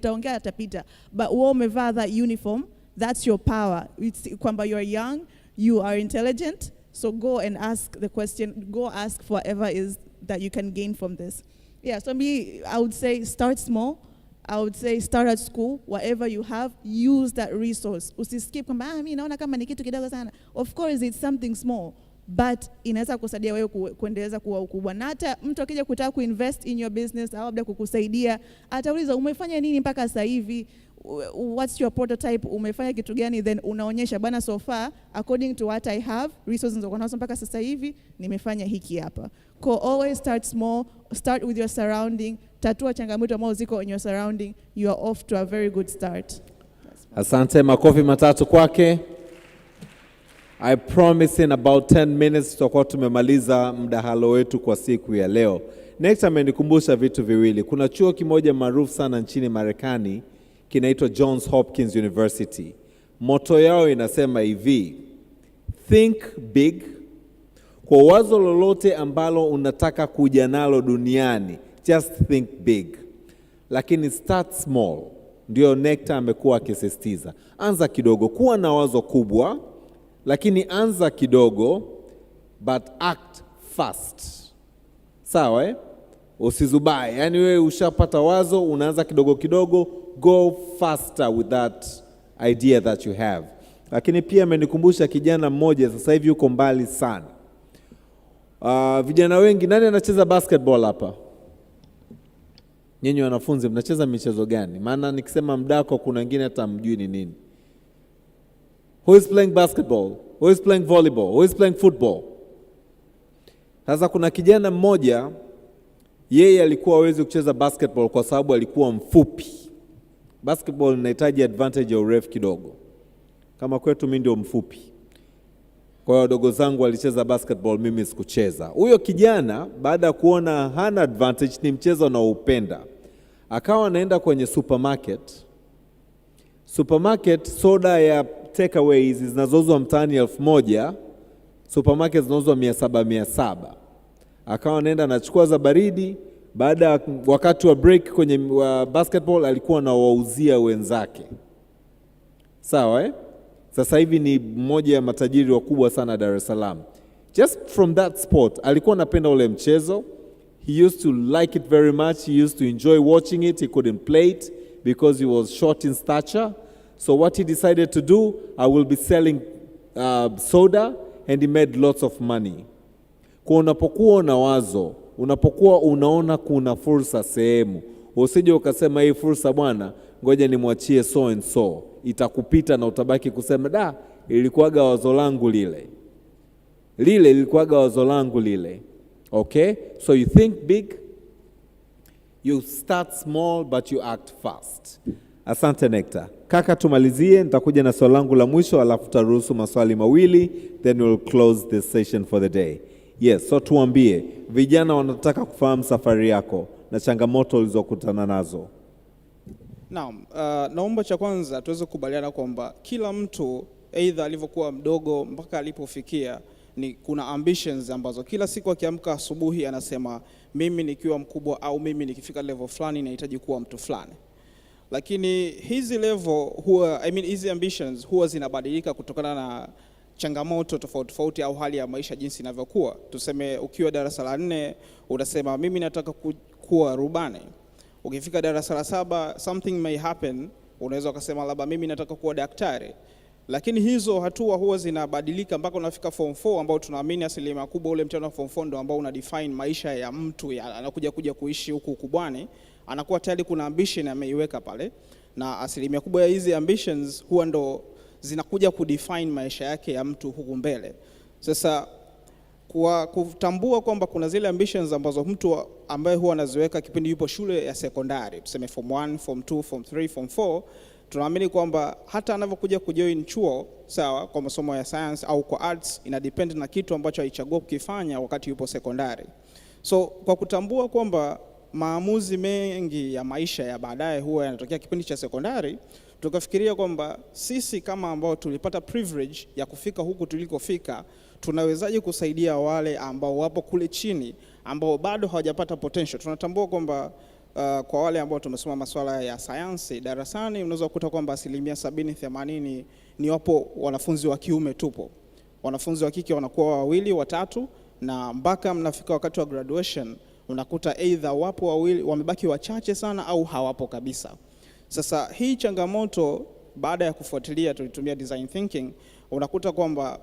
taongea atapita. But wewe umevaa that uniform, that's your power. It's kwamba you are young, you are intelligent, so go and ask the question, go ask for whatever is that you can gain from this. Yeah, so I would say start small. I would say start at school, whatever you have, use that resource. Usiskip kwamba mimi naona kama ni kitu kidogo sana. Of course it's something small, but inaweza kusaidia wewe kuendeleza kuwa ukubwa. Na hata mtu akija kutaka kuinvest in your business au labda kukusaidia, atauliza umefanya nini mpaka sasa hivi, what's your prototype, umefanya kitu gani, then unaonyesha bana, so far according to what I have, resources ndio nazo mpaka sasa hivi nimefanya hiki hapa. Always start small, start with your surrounding, tatua changamoto ambazo ziko in your surrounding, you are off to a very good start. Asante, makofi matatu kwake. I promise in about 10 minutes tutakuwa tumemaliza mdahalo wetu kwa siku ya leo. Next amenikumbusha vitu viwili. Kuna chuo kimoja maarufu sana nchini Marekani kinaitwa Johns Hopkins University. Moto yao inasema hivi: think big. Kwa wazo lolote ambalo unataka kuja nalo duniani, just think big. Lakini start small. Ndio Nectar amekuwa akisisitiza. Anza kidogo, kuwa na wazo kubwa, lakini anza kidogo, but act fast. Sawa eh? Usizubae. Yani wewe ushapata wazo, unaanza kidogo kidogo, go faster with that idea that you have. Lakini pia amenikumbusha kijana mmoja sasa hivi yuko mbali sana. Vijana wengi, nani anacheza basketball hapa? Nyinyi wanafunzi mnacheza michezo gani? Maana nikisema mdako kuna wengine hata mjui ni nini. Who is playing basketball? Who is playing volleyball? Who is playing football? Sasa kuna kijana mmoja, yeye alikuwa hawezi kucheza basketball kwa sababu alikuwa mfupi. Basketball inahitaji advantage ya urefu kidogo. Kama kwetu mimi ndio mfupi. Kwa hiyo wadogo zangu walicheza basketball, mimi sikucheza. Huyo kijana baada ya kuona hana advantage, ni mchezo anaoupenda, akawa anaenda kwenye supermarket, soda ya takeaways zinazouzwa mtaani 1000, supermarket zinauzwa 700. Akawa anaenda anachukua za baridi, baada wakati wa break kwenye basketball alikuwa na wauzia wenzake. Sawa eh? Sasa hivi ni mmoja ya matajiri wakubwa sana Dar es Salaam. Just from that sport, alikuwa anapenda ule mchezo. He used to like it very much. He used to enjoy watching it. He couldn't play it because he was short in stature. So what he decided to do, I will be selling soda, and he made lots of money. Kwa unapokuwa na wazo, unapokuwa unaona kuna fursa sehemu, usije ukasema hii fursa bwana, ngoja nimwachie so and so. Itakupita na utabaki kusema da, ilikuwaga wazo langu lile. Ilikuwaga wazo langu lile. Okay? So you think big, you start small, but you act fast. Asante Nectar. Kaka, tumalizie, nitakuja na swali langu la mwisho alafu tutaruhusu maswali mawili, then we'll close this session for the day. Yes, so tuambie, vijana wanataka kufahamu safari yako na changamoto ulizokutana nazo. Naam, naomba cha kwanza tuweze kukubaliana kwamba kila mtu either alivyokuwa mdogo mpaka alipofikia kuna ambitions ambazo kila siku akiamka asubuhi anasema mimi nikiwa mkubwa au mimi nikifika level fulani nahitaji kuwa mtu fulani. Lakini hizi level hizi ambitions huwa zinabadilika kutokana na changamoto tofauti au hali ya maisha jinsi inavyokuwa. Tuseme ukiwa darasa la 4 unasema mimi nataka kuwa rubani. Ukifika darasa la 7 something may happen, unaweza kusema labda mimi nataka kuwa daktari. Lakini hizo hatua huwa zinabadilika mpaka unafika form 4 ambao tunaamini asilimia kubwa ule mtihani wa form 4 ndio ambao una define maisha ya mtu anakuja kuishi huku ukubwani, anakuwa tayari kuna ambition ameiweka pale, na asilimia kubwa ya hizi ambitions huwa ndo zinakuja kudefine maisha yake ya mtu huku mbele. Sasa kwa kutambua kwamba kuna zile ambitions ambazo mtu ambaye huwa anaziweka kipindi yupo shule ya sekondari, tuseme form 1, form 2, form 3, form 4, tunaamini kwamba hata anapokuja kujoin chuo sawa kwa masomo ya science au kwa arts, ina depend na kitu ambacho alichagua kukifanya wakati yupo sekondari. So kwa kutambua kwamba maamuzi mengi ya maisha ya baadaye huwa yanatokea kipindi cha sekondari, tukafikiria kwamba sisi kama ambao tulipata privilege ya kufika huku tulikofika, tunawezaje kusaidia wale ambao wapo kule chini ambao bado hawajapata potential. Tunatambua kwamba kwa wale ambao tumesoma masuala ya sayansi darasani, unaweza kukuta kwamba 70-80 ni wapo wanafunzi wa kiume tupo. Wanafunzi wa kike wanakuwa 2, 3, na mpaka mnafika wakati wa graduation unakuta either wapo wawili, wamebaki wachache sana au hawapo kabisa. Sasa hii changamoto baada ya kufuatilia tulitumia design thinking, unakuta kwamba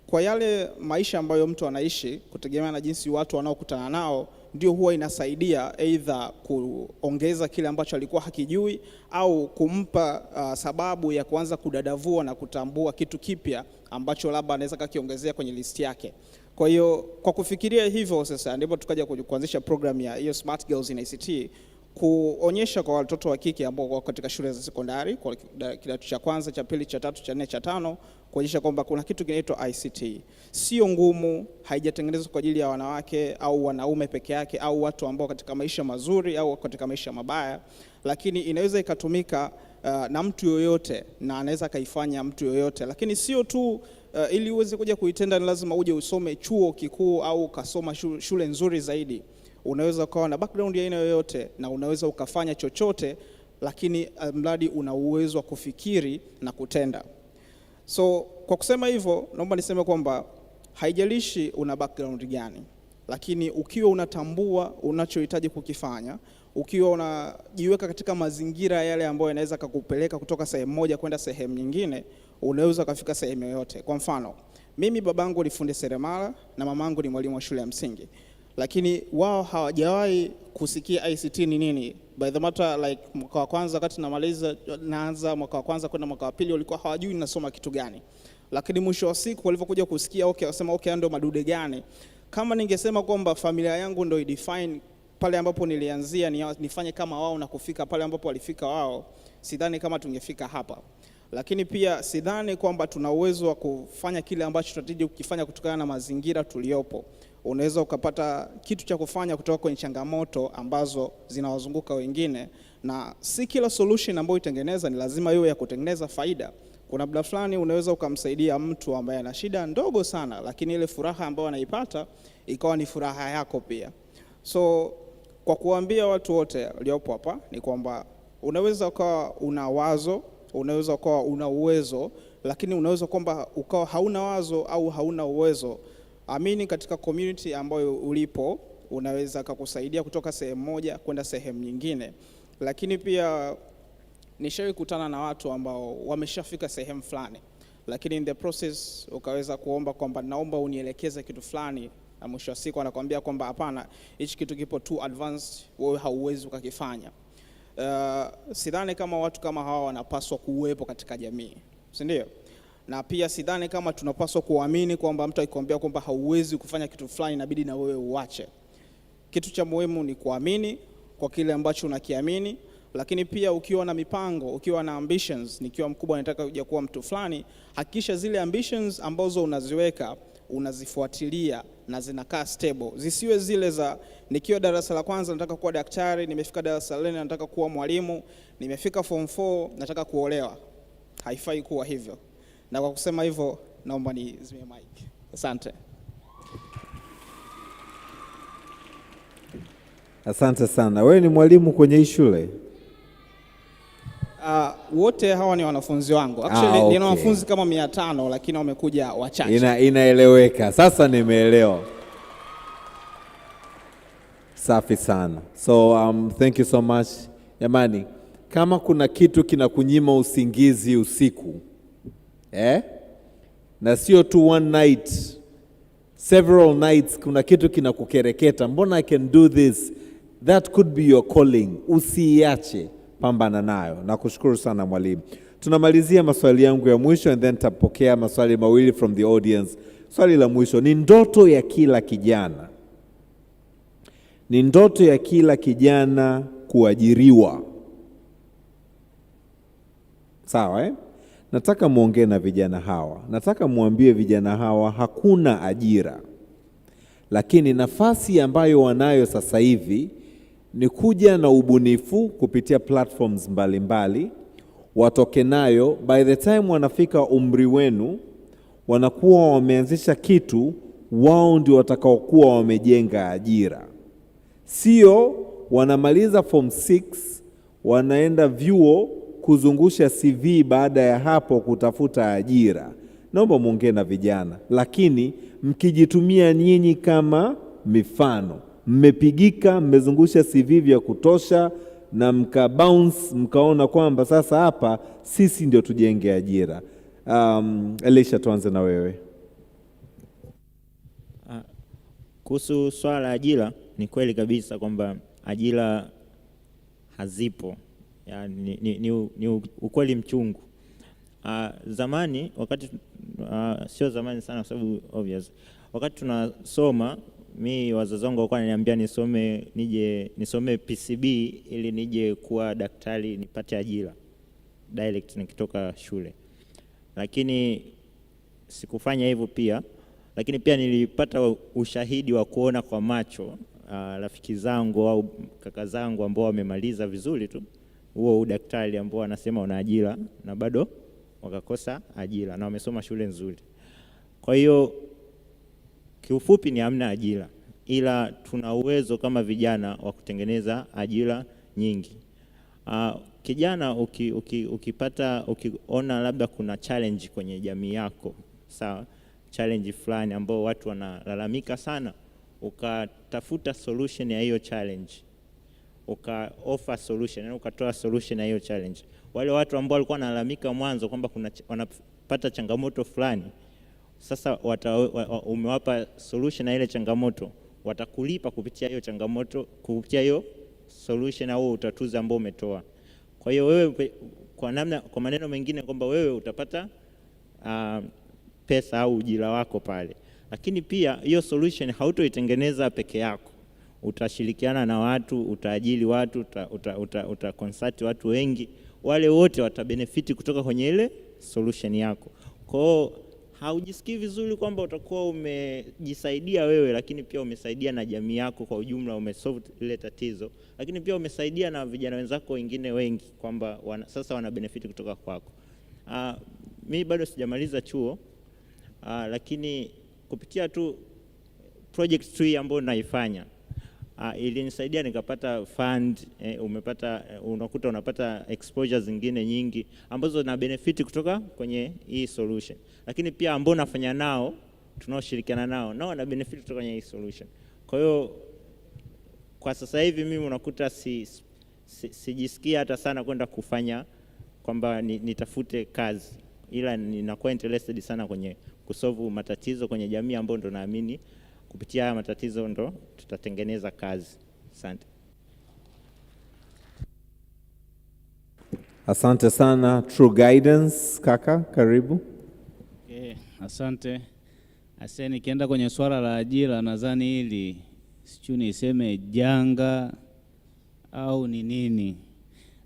kwa yale maisha ambayo mtu anaishi, kutegemea na jinsi watu wanaokutana nao, ndio huwa inasaidia either kuongeza kile ambacho alikuwa hakijui au kumpa sababu ya kuanza kudadavua na kutambua kitu kipya ambacho labda anaweza kakiongezea kwenye listi yake. Kwa hiyo kwa kufikiria hivyo sasa ndipo tukaja kuanzisha program ya hiyo Smart Girls in ICT, kuonyesha kwa watoto wa kike ambao wako katika shule za sekondari kwa kidato cha kwanza, cha pili, cha tatu, cha nne, cha tano, kuonyesha kwamba kuna kitu kinaitwa ICT. Sio ngumu, haijatengenezwa kwa ajili ya wanawake au wanaume peke yake au watu ambao katika maisha mazuri au katika maisha mabaya, lakini inaweza ikatumika na mtu yoyote na anaweza kaifanya mtu yoyote. Lakini sio tu ili uweze kuja kuitenda ni lazima uje usome chuo kikuu au ukasoma shule nzuri zaidi. Unaweza ukawa na background ya aina yoyote na unaweza ukafanya chochote, lakini mradi una uwezo wa kufikiri na kutenda. So kwa kusema hivyo, naomba niseme kwamba haijalishi una background gani, lakini ukiwa unatambua unachohitaji kukifanya, ukiwa unajiweka katika mazingira yale ambayo yanaweza kukupeleka kutoka sehemu moja kwenda sehemu nyingine, unaweza kufika sehemu yoyote. Kwa mfano, mimi babangu ni fundi seremala na mamangu ni mwalimu wa shule ya msingi, lakini wao hawajawahi kusikia ICT ni nini. By the matter like mwaka wa kwanza wakati naanza mwaka wa kwanza kwenda mwaka wa pili walikuwa hawajui ninasoma kitu gani. Lakini mwisho wa siku walipokuja kusikia wasema ndio madude gani. Kama ningesema kwamba familia yangu ndio idefine pale ambapo nilianzia nifanye kama wao na kufika pale ambapo walifika wao, sidhani kama tungefika hapa. Lakini pia sidhani kwamba tuna uwezo wa kufanya kile ambacho tunataka kukifanya kutokana na mazingira tuliopo. Unaweza ukapata kitu cha kufanya kutoka kwenye changamoto ambazo zinawazunguka wengine, na si kila solution ambayo itengeneza ni lazima iwe ya kutengeneza faida. Kuna muda fulani unaweza ukamsaidia mtu ambaye ana shida ndogo sana, lakini ile furaha ambayo anaipata ikawa ni furaha yako pia. So kwa kuambia watu wote waliopo hapa ni kwamba unaweza ukawa una wazo, unaweza ukawa una uwezo, lakini unaweza kwamba ukawa hauna wazo au hauna uwezo. Amini katika community ambayo ulipo unaweza kukusaidia kutoka sehemu moja kwenda sehemu nyingine. Lakini pia nishawahi kukutana na watu ambao wameshafika sehemu fulani, lakini in the process ukaweza kuomba kwamba naomba unielekeze kitu fulani, na mwisho wa siku anakuambia kwamba hapana, hichi kitu kipo too advanced, wewe hauwezi ukakifanya. Sidhani kama watu kama hawa wanapaswa kuwepo katika jamii, si ndio? Na pia sidhani kama tunapaswa kuamini kwamba mtu akikwambia kwamba hauwezi kufanya kitu fulani inabidi na wewe uache. Kitu cha muhimu ni kuamini kwa kile ambacho unakiamini, lakini pia ukiwa na mipango, ukiwa na ambitions, nikiwa mkubwa nataka kuja kuwa mtu fulani, hakikisha zile ambitions ambazo unaziweka unazifuatilia na zinakaa stable. Zisiwe zile za nikiwa darasa la kwanza nataka kuwa daktari, nimefika darasa la 4 nataka kuwa mwalimu, nimefika form 4 nataka kuolewa. Haifai kuwa hivyo. Na kwa kusema hivyo naomba nizime mic. Asante. Asante sana. Wewe ni mwalimu kwenye hii shule? Wote hawa ni wanafunzi wangu. Actually nina wanafunzi kama 500 lakini wamekuja wachache. Inaeleweka. Sasa nimeelewa. Safi sana. So thank you so much. Jamani, kama kuna kitu kinakunyima usingizi usiku, na sio tu one night, several nights, kuna kitu kinakukereketa, mbona I can do this, that could be your calling. Usiache, pambana nayo. Nakushukuru sana mwalimu. Tunamalizia maswali yangu ya mwisho and then tapokea maswali mawili from the audience. Swali la mwisho, ni ndoto ya kila kijana, ni ndoto ya kila kijana kuajiriwa. Sawa Nataka muongee na vijana hawa. Nataka muambie vijana hawa hakuna ajira, lakini nafasi ambayo wanayo sasa hivi ni kuja na ubunifu kupitia platforms mbalimbali, watoke nayo. By the time wanafika umri wenu, wanakuwa wameanzisha kitu, wao ndio watakaokuwa wamejenga ajira. Sio wanamaliza form 6 wanaenda vyuo kuzungusha CV baada ya hapo kutafuta ajira. Naomba muongee na vijana, lakini mkijitumia nyinyi kama mifano, mmepigika, mmezungusha CV vya kutosha na mkabounce, mkaona kwamba sasa hapa sisi ndio tujenge ajira. Elisha, tuanze na wewe. Kuhusu swala la ajira, ni kweli kabisa kwamba ajira hazipo. Yani, ni ukweli mchungu. Zamani wakati sio zamani sana kwa sababu obvious. Wakati tunasoma, wazazi wangu walikuwa wananiambia nisome PCB ili nije kuwa daktari nipate ajira direct nikitoka shule. Lakini sikufanya hivyo pia. Lakini pia nilipata ushahidi wa kuona kwa macho rafiki zangu au kaka zangu ambao wamemaliza vizuri tu huo udaktari ambao wanasema wana ajira na bado wakakosa ajira na wamesoma shule nzuri. Kwa hiyo kiufupi ni hamna ajira, ila tuna uwezo kama vijana wa kutengeneza ajira nyingi. Kijana ukiona labda kuna challenge kwenye jamii yako, sawa, challenge fulani ambao watu wanalalamika sana, ukatafuta solution ya hiyo challenge, offer solution, yani ukatoa solution ya hiyo challenge. Wale watu ambao walikuwa wanalalamika mwanzo kwamba wanapata changamoto fulani, sasa umewapa solution ya ile changamoto, watakulipa kupitia hiyo changamoto, kupitia hiyo solution au utatuzi ambao umetoa. Kwa hiyo wewe kwa maneno mengine kwamba wewe utapata pesa au ujira wako pale. Lakini pia hiyo solution hautoitengeneza peke yako. Utashirikiana na watu, utaajiri watu, utaconsult watu wengi. Wale wote watabenefiti kutoka kwenye ile solution yako. Kwa hiyo haujisikii vizuri kwamba utakuwa umejisaidia wewe, lakini pia umesaidia na jamii yako kwa ujumla, umesolve ile tatizo. Lakini pia umesaidia na vijana wenzako wengine wengi kwamba sasa wana benefiti kutoka kwako. Mimi bado sijamaliza chuo, lakini kupitia tu project tree ambayo naifanya ilinisaidia nikapata fund, unakuta unapata exposure zingine nyingi ambazo na benefiti kutoka kwenye hii solution. Lakini pia ambao nafanya nao, tunaoshirikiana nao wana benefiti kutoka kwenye hii solution. Kwa hiyo kwa sasa hivi mimi unakuta sijisikia hata sana kwenda kufanya kwamba nitafute kazi, ila ninakuwa interested sana kwenye kusolve matatizo kwenye jamii ambao ndo naamini kupitia haya matatizo ndo tutatengeneza kazi. Asante. Asante sana. True Guidance, kaka, karibu. Asante. Nikienda kwenye swala la ajira, nadhani hili sijui niseme janga au ni nini.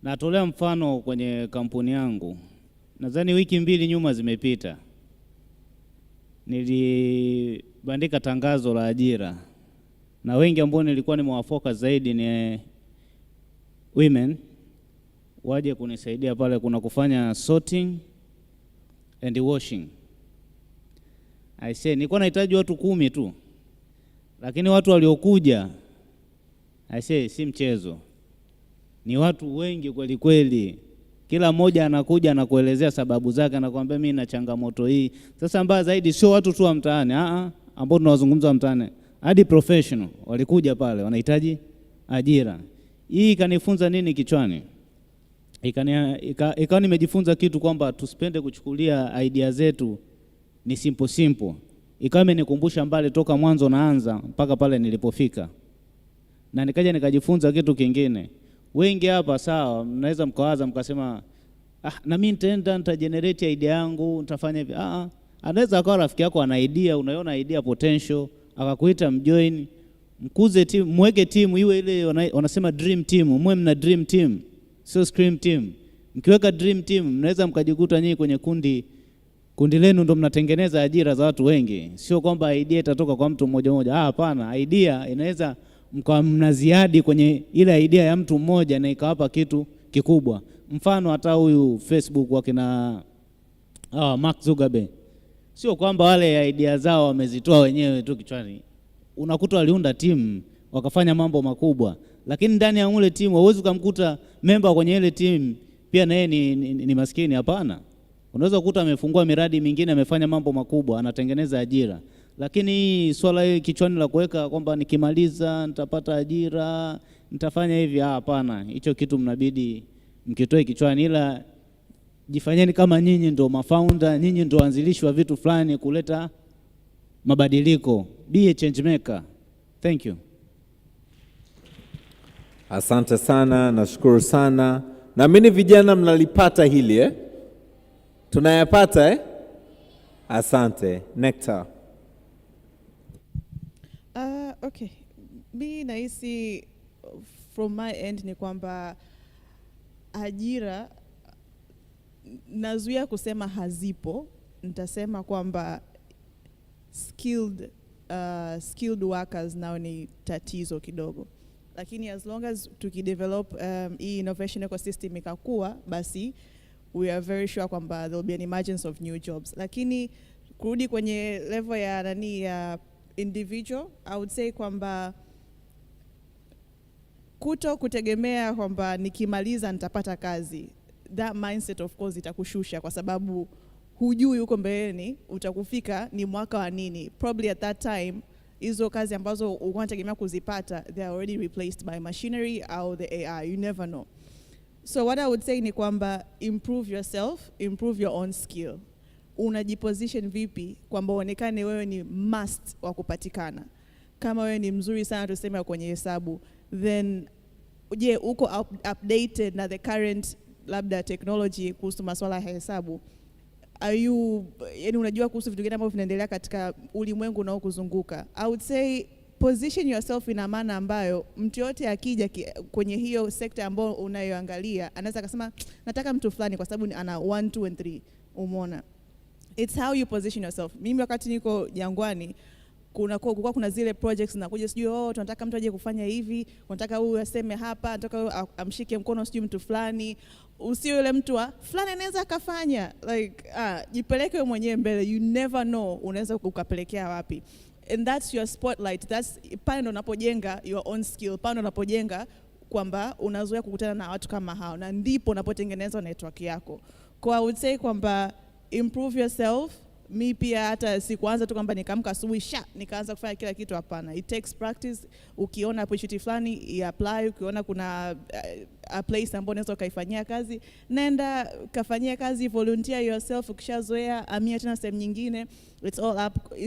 Natolea mfano kwenye kampuni yangu. Nadhani wiki 2 nyuma zimepita, nilibandika tangazo la ajira, na wengi ambao nilikuwa nimewafocus zaidi ni women waje kunisaidia pale, kuna kufanya sorting and washing. Nilikuwa nahitaji watu 10 tu, lakini watu waliokuja si mchezo, ni watu wengi kweli kweli. Kila mmoja anakuja na kuelezea sababu zake, anakuambia mimi na changamoto hii. Sasa mbaya zaidi sio watu tu wa mtaani, ambao tunawazungumza wa mtaani, hadi professional walikuja pale wanahitaji ajira. Hii ikanifunza nini kichwani? Ikawa nimejifunza kitu kwamba tusipende kuchukulia idea zetu ni simple. Ikawa imenikumbusha mbali toka mwanzo naanza mpaka pale nilipofika. Na nikaja nikajifunza kitu kingine. Wengi hapa sawa, mnaweza mkawaza mkasema na mimi nitagenerate idea yangu, nitafanya hivi. Anaweza akawa rafiki yako ana idea, unaiona idea potential, akakuita mjoin, mkuze team, mweke team iwe ile wanasema dream team, mwe mna dream team, sio scream team. Mkiweka dream team, mnaweza mkajikuta nyinyi kwenye kundi lenu ndo mnatengeneza ajira za watu wengi. Sio kwamba idea itatoka kwa mtu mmoja mmoja. Hapana, idea inaweza mnaziadi kwenye ile idea ya mtu mmoja na ikawapa kitu kikubwa. Mfano hata huyu Facebook wakina Mark Zuckerberg, sio kwamba wale idea zao wamezitoa wenyewe tu kichwani. Unakuta waliunda timu wakafanya mambo makubwa, lakini ndani ya ule timu huwezi kumkuta member kwenye ile timu pia na yeye ni maskini. Hapana, unaweza kukuta amefungua miradi mingine, amefanya mambo makubwa, anatengeneza ajira. Lakini swala hili kichwani la kuweka kwamba nikimaliza nitapata ajira, nitafanya hivi, hapana. Hicho kitu mnabidi mkitoe kichwani, ila jifanyeni kama nyinyi ndio mafounder, nyinyi ndio waanzilishi wa vitu fulani kuleta mabadiliko. Be a change maker. Thank you. Asante sana, nashukuru sana. Naamini vijana mnalipata hili Tunayapata Asante. Nectar. Okay. Mi nahisi from my end ni kwamba ajira nazuia kusema hazipo, nitasema kwamba skilled workers nao ni tatizo kidogo, lakini as long as tukidevelop hii innovation ecosystem ikakua, basi we are very sure kwamba there will be an emergence of new jobs. Lakini kurudi kwenye level ya individual, I would say kwamba kutegemea kwamba nikimaliza nitapata kazi, that mindset of course itakushusha, kwa sababu hujui huko mbeleni utakufika ni mwaka wa nini. Probably at that time hizo kazi ambazo unategemea kuzipata, they are already replaced by machinery or the AI, you never know. So what I would say ni kwamba improve yourself, improve your own skill. Unajiposition vipi kwamba uonekane wewe ni must wa kupatikana. Kama wewe ni mzuri sana tuseme kwenye hesabu, then uko updated na the current labda technology kuhusu masuala ya hesabu? Yani unajua kuhusu vitu gani ambavyo vinaendelea katika ulimwengu unaokuzunguka? I would say position yourself in a manner ambayo mtu yote akija kwenye hiyo sekta ambayo unayoangalia anaweza kusema nataka mtu fulani kwa sababu ana 1 2 and 3. Umeona? It's how you position yourself. Mimi wakati niko Jangwani kuna zile projects nakuja, sijui tunataka mtu aje kufanya hivi, tunataka huyu aseme hapa, tunataka amshike mkono sijui mtu fulani. Usio yule mtu fulani anaweza akafanya, like jipeleke wewe mwenyewe mbele, you never know unaweza ukapelekea wapi. And that's your spotlight. That's pale ndo unapojenga your own skill, pale ndo unapojenga kwamba unazoea kukutana na watu kama hao, na ndipo unapotengeneza network yako. Kwa I would say kwamba improve yourself. Mi pia hata sikuanza tu kwamba nikamka asubuhi nikaanza kufanya kila kitu, hapana. It takes practice. Ukiona opportunity fulani apply, ukiona kuna a place ambapo unaweza kaifanyia kazi, nenda kafanyia kazi, volunteer yourself. Ukishazoea amia tena sehemu nyingine. It's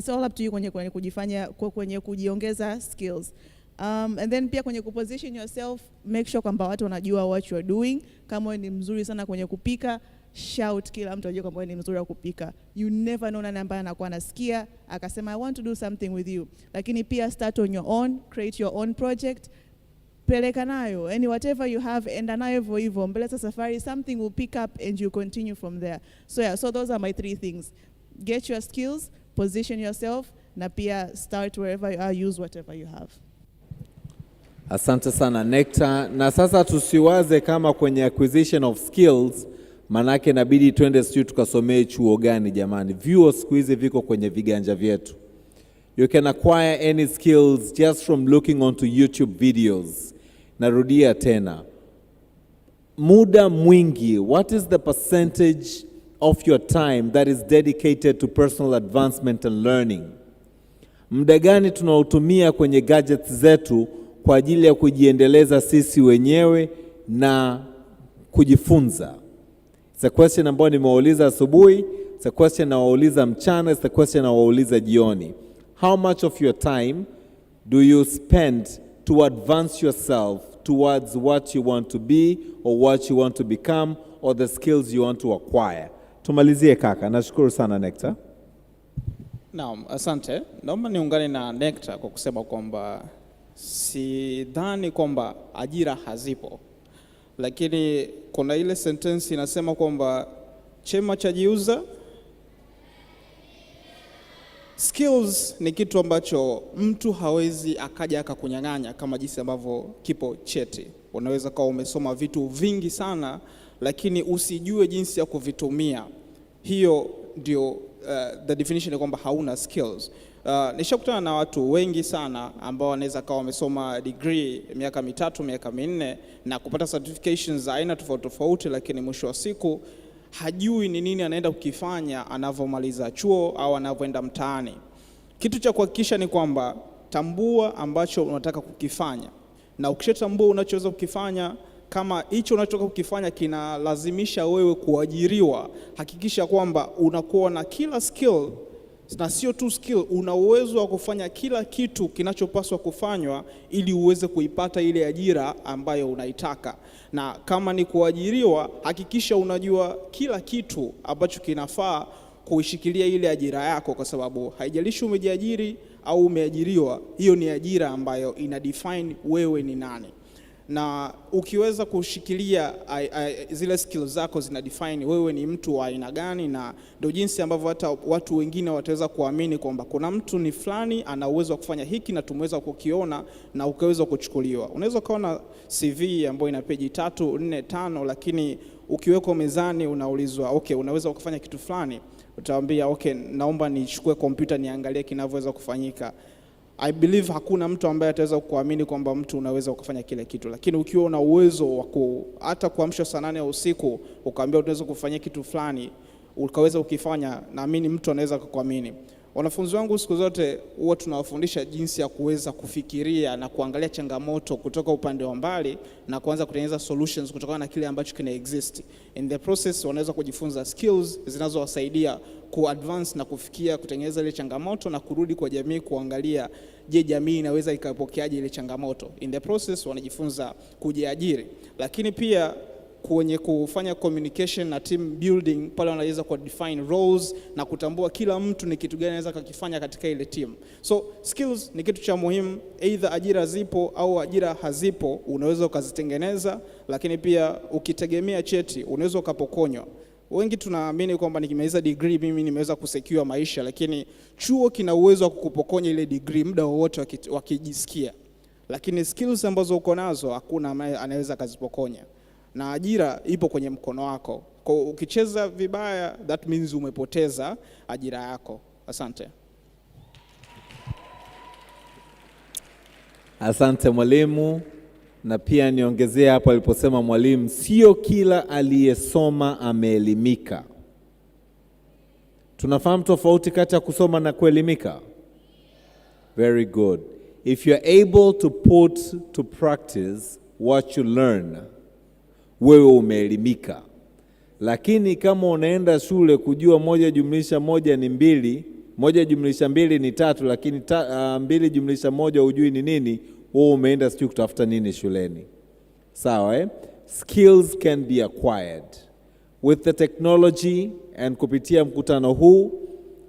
all up to you kwenye kujifanya, kwenye kujiongeza skills. And then pia kwenye kuposition yourself, make sure kwamba watu wanajua what you are doing. Kama wewe ni mzuri sana kwenye kupika, shout, kila mtu ajue kwamba wewe ni mzuri wa kupika. You never know nani ambaye anakuwa anasikia akasema I want to do something with you. Lakini pia start on your own, create your own project, peleka nayo, and whatever you have, enda nayo hivyo mbele za safari, something will pick up and you continue from there. So those are my 3 things. Get your skills, position yourself, na pia start wherever you are, use whatever you have. Asante sana Nectar. Na sasa tusiwaze kama kwenye acquisition of skills, manake inabidi twende sio tukasomee chuo gani jamani. Vyuo siku hizi viko kwenye viganja vyetu. You can acquire any skills just from looking onto YouTube videos. Narudia tena, muda mwingi, what is the percentage of your time that is dedicated to personal advancement and learning? Muda gani tunautumia kwenye gadgets zetu kwa ajili ya kujiendeleza sisi wenyewe na kujifunza? It's a question ambayo nimewauliza asubuhi, it's a question nawauliza mchana, it's a question nawauliza jioni. How much of your time do you spend to advance yourself towards what you want to be or what you want to become or the skills you want to acquire? Tumalizie kaka. Nashukuru sana Nectar. Naam, asante. Naomba niungane na Nectar kwa kusema kwamba sidhani kwamba ajira hazipo. Lakini kuna ile sentence inasema kwamba chema cha jiuza. Skills ni kitu ambacho mtu hawezi akaja akakunyang'anya kama jinsi ambavyo kipo cheti. Unaweza kuwa umesoma vitu vingi sana lakini usijue jinsi ya kuvitumia. Hiyo ndio the definition kwamba hauna skills. Nishakutana na watu wengi sana ambao wanaweza kawa wamesoma degree miaka 3, miaka 4 na kupata certifications za aina tofauti, lakini mwisho wa siku hajui ni nini anaenda kukifanya anavomaliza chuo au anavoenda mtaani. Kitu cha kuhakikisha ni kwamba tambua ambacho unataka kukifanya, na ukishatambua unachoweza kukifanya, kama hicho unachotaka kukifanya kinalazimisha wewe kuajiriwa, hakikisha kwamba unakuwa na kila skill na sio tu skill, una uwezo wa kufanya kila kitu kinachopaswa kufanywa ili uweze kuipata ile ajira ambayo unaitaka. Na kama ni kuajiriwa, hakikisha unajua kila kitu ambacho kinafaa kuishikilia ile ajira yako, kwa sababu haijalishi umejiajiri au umeajiriwa, hiyo ni ajira ambayo ina define wewe ni nani. Na ukiweza kushikilia zile skills zako zina define wewe ni mtu wa aina gani, na ndio jinsi ambavyo hata watu wengine wataweza kuamini kwamba kuna mtu ni fulani ana uwezo wa kufanya hiki na tumeweza kukiona na ukaweza kuchukuliwa. Unaweza kuona CV ambayo ina peji 3, 4, 5, lakini ukiweko mezani unaulizwa okay, unaweza kufanya kitu fulani, utaambia okay, naomba nichukue kompyuta niangalie kinavyoweza kufanyika. I believe hakuna mtu ambaye ataweza kuamini kwamba mtu unaweza kufanya kile kitu. Lakini ukiwa una uwezo wa hata kuamsha saa 8 ya usiku ukaambia unaweza kufanya kitu fulani, ukaweza ukifanya, naamini mtu anaweza kukuamini. Wanafunzi wangu siku zote huwa tunawafundisha jinsi ya kuweza kufikiria na kuangalia changamoto kutoka upande wa mbali na kuanza kutengeneza solutions kutokana na kile ambacho kina exist. In the process wanaweza kujifunza skills zinazowasaidia kuadvance na kufikia kutengeneza ile changamoto na kurudi kwa jamii kuangalia je, jamii inaweza ikapokeaje ile changamoto. In the process wanajifunza kujiajiri, lakini pia kwenye kufanya communication na team building, pale wanaweza ku define roles na kutambua kila mtu ni kitu gani anaweza kukifanya katika ile team. So skills ni kitu cha muhimu, either ajira zipo au ajira hazipo unaweza ukazitengeneza, lakini pia ukitegemea cheti unaweza ukapokonywa. Wengi tunaamini kwamba nikimaliza degree mimi nimeweza kusecure maisha, lakini chuo kina uwezo wa kukupokonya ile degree muda wowote wakijisikia. Lakini skills ambazo uko nazo hakuna anaweza kazipokonya. Na ajira ipo kwenye mkono wako. Kwa ukicheza vibaya, that means umepoteza ajira yako. Asante. Asante mwalimu. Na pia niongezea hapo aliposema mwalimu, sio kila aliyesoma ameelimika. Tunafahamu tofauti kati ya kusoma na kuelimika? Very good. If you are able to put to practice what you learn, wewe umeelimika. Lakini kama unaenda shule kujua 1+1 ni 2, 1+2 ni 3, lakini 2+1 hujui ni nini, wewe umeenda sijui kutafuta nini shuleni. Sawa eh? Skills can be acquired with the technology, and kupitia mkutano huu,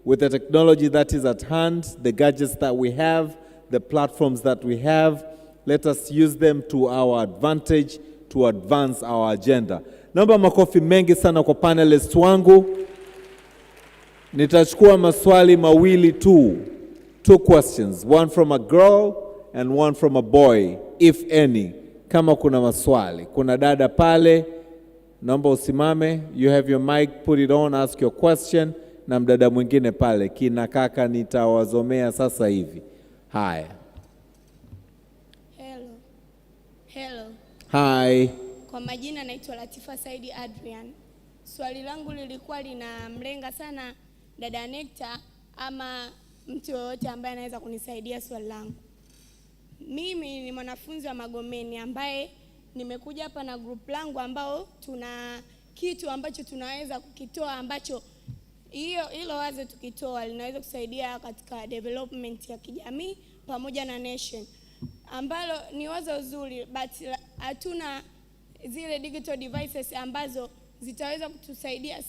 with the technology that is at hand, the gadgets that we have, the platforms that we have, let us use them to our advantage to advance our agenda. Naomba makofi mengi sana kwa panelists wangu. Nitachukua maswali mawili tu. 2 questions, one from a girl and one from a boy, if any. Kama kuna maswali, kuna dada pale, naomba usimame, you have your mic, put it on, ask your question. Na mdada mwingine pale, kina kaka nitawazomea sasa hivi. Haya. Hello. Hi. Kwa majina naitwa Latifa Saidi Adrian. Swali langu lilikuwa linamlenga sana dada Nectar ama mtu yoyote ambaye anaweza kunisaidia swali langu. Mimi ni mwanafunzi wa Magomeni ambaye nimekuja hapa na group langu ambao tuna kitu ambacho tunaweza kukitoa ambacho hilo wazo tukitoa linaweza kusaidia katika development ya kijamii pamoja na nation. Ambalo ni wazo zuri but hatuna zile digital devices ambazo zitaweza kutusaidia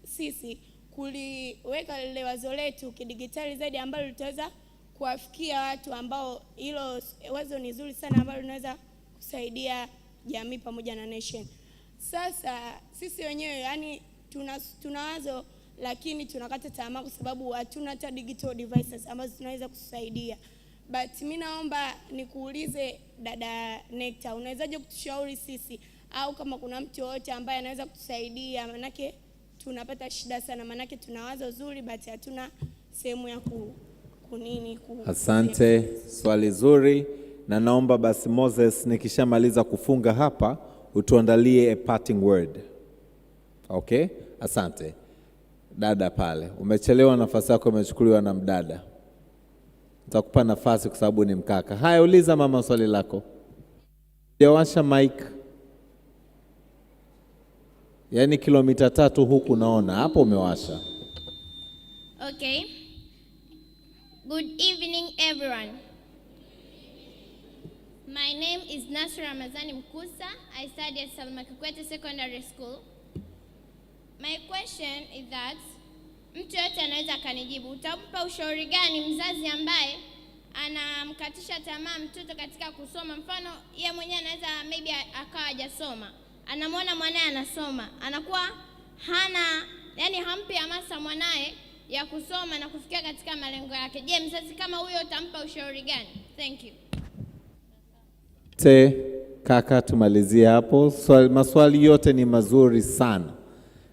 sisi kuliweka lile wazo letu kidigitali zaidi ambalo litaweza kuwafikia watu ambao hilo wazo ni zuri sana ambalo linaweza kusaidia jamii pamoja na nation. Sasa sisi wenyewe yani tuna wazo lakini tunakata tamaa kwa sababu hatuna hata digital devices ambazo tunaweza kusaidia. But mimi naomba nikuulize dada Nectar, unawezaje kutushauri sisi au kama kuna mtu yote ambaye anaweza kutusaidia, manake tunapata shida sana, manake tuna wazo zuri but hatuna sehemu ya kunini. Asante, swali zuri, na naomba basi Moses nikishamaliza kufunga hapa utuandalie a parting word. Okay? Asante. Dada pale, umechelewa, nafasi yako imechukuliwa na mdada. Nitakupa nafasi kwa sababu ni mkaka. Haya, uliza mama swali lako. Jawasha mic. Yaani kilomita 3 huku naona. Hapo umewasha. Okay. Good evening, everyone. My name is Nasra Ramazani Mkusa. I study at Salma Kikwete Secondary School. My question is that, mtu yote anaweza akanijibu, utampa ushauri gani mzazi ambaye anamkatisha tamaa mtoto katika kusoma? Mfano, yeye mwenyewe anaweza maybe akawa hajasoma, anamwona mwanae anasoma, anakuwa hampi hamasa mwanae ya kusoma na kufikia katika malengo yake. Je, mzazi kama huyo utampa ushauri gani? Thank you. Kaka, tumalizie hapo. Maswali yote ni mazuri sana.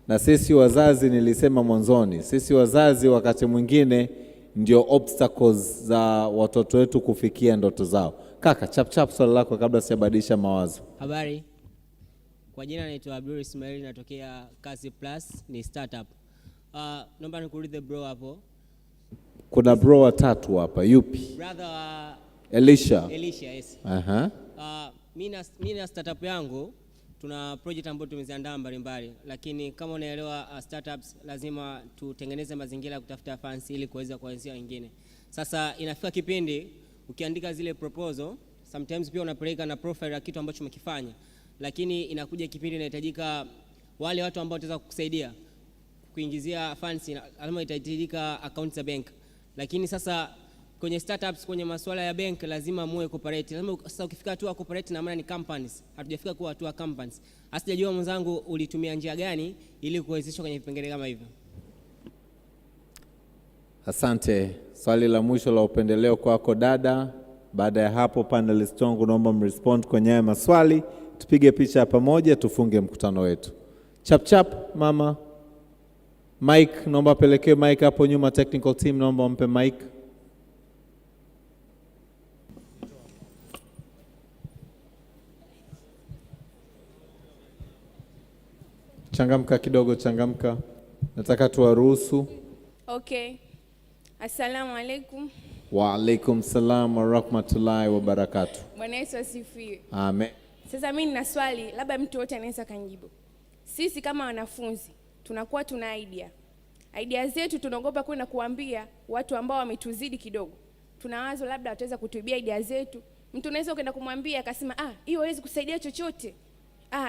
Na sisi wazazi, nilisema mwanzoni, sisi wazazi wakati mwingine ndio obstacles za watoto wetu kufikia ndoto zao. Kaka, chap swali lako kabla sijabadilisha mawazo. Habari. Kwa jina naitwa Abdul Ismail, natokea Kasi Plus, ni startup. Naomba nikuulize bro hapo. Kuna bro watatu hapa, yupi? Brother wa Elisha, yes. Mimi na startup yangu tuna project ambayo tumeziandaa mbalimbali, lakini kama unaelewa startups lazima tutengeneze mazingira ya kutafuta funds ili kuweza kuanzia wengine. Sasa inafika kipindi ukiandika zile proposal, sometimes pia unapeleka na profile ya kitu ambacho umekifanya, lakini inakuja kipindi inahitajika wale watu ambao wataweza kukusaidia kuingizia funds, lazima itahitajika account za bank. Lakini sasa kwenye startups, kwenye masuala ya bank lazima muwe corporate. Lazima sasa ukifika tu corporate na maana ni companies. Hatujafika kuwa tu companies. Asijajua mwenzangu ulitumia njia gani ili kuwezeshwa kwenye vipengele kama hivyo. Asante. Swali la mwisho la upendeleo kwako dada. Baada ya hapo panelist wangu naomba mrespond kwenye haya maswali. Tupige picha pamoja tufunge mkutano wetu. Chap mama. Mike, naomba pelekee Mike hapo nyuma, technical team naomba mpe Mike. Changamka kidogo, changamka. Nataka tuwaruhusu. Okay. Assalamu alaikum. Wa alaikum salam wa rahmatullahi wa barakatuh. Bwana Yesu asifiwe. Amen. Sasa mimi nina swali, labda mtu wote anaweza kanijibu. Sisi kama wanafunzi tunakuwa tuna idea zetu, tunaogopa kwenda kuambia watu ambao wametuzidi kidogo. Tunawazo labda wataweza kutuibia idea zetu. Mtu unaweza kwenda kumwambia akasema hiyo haiwezi kusaidia chochote.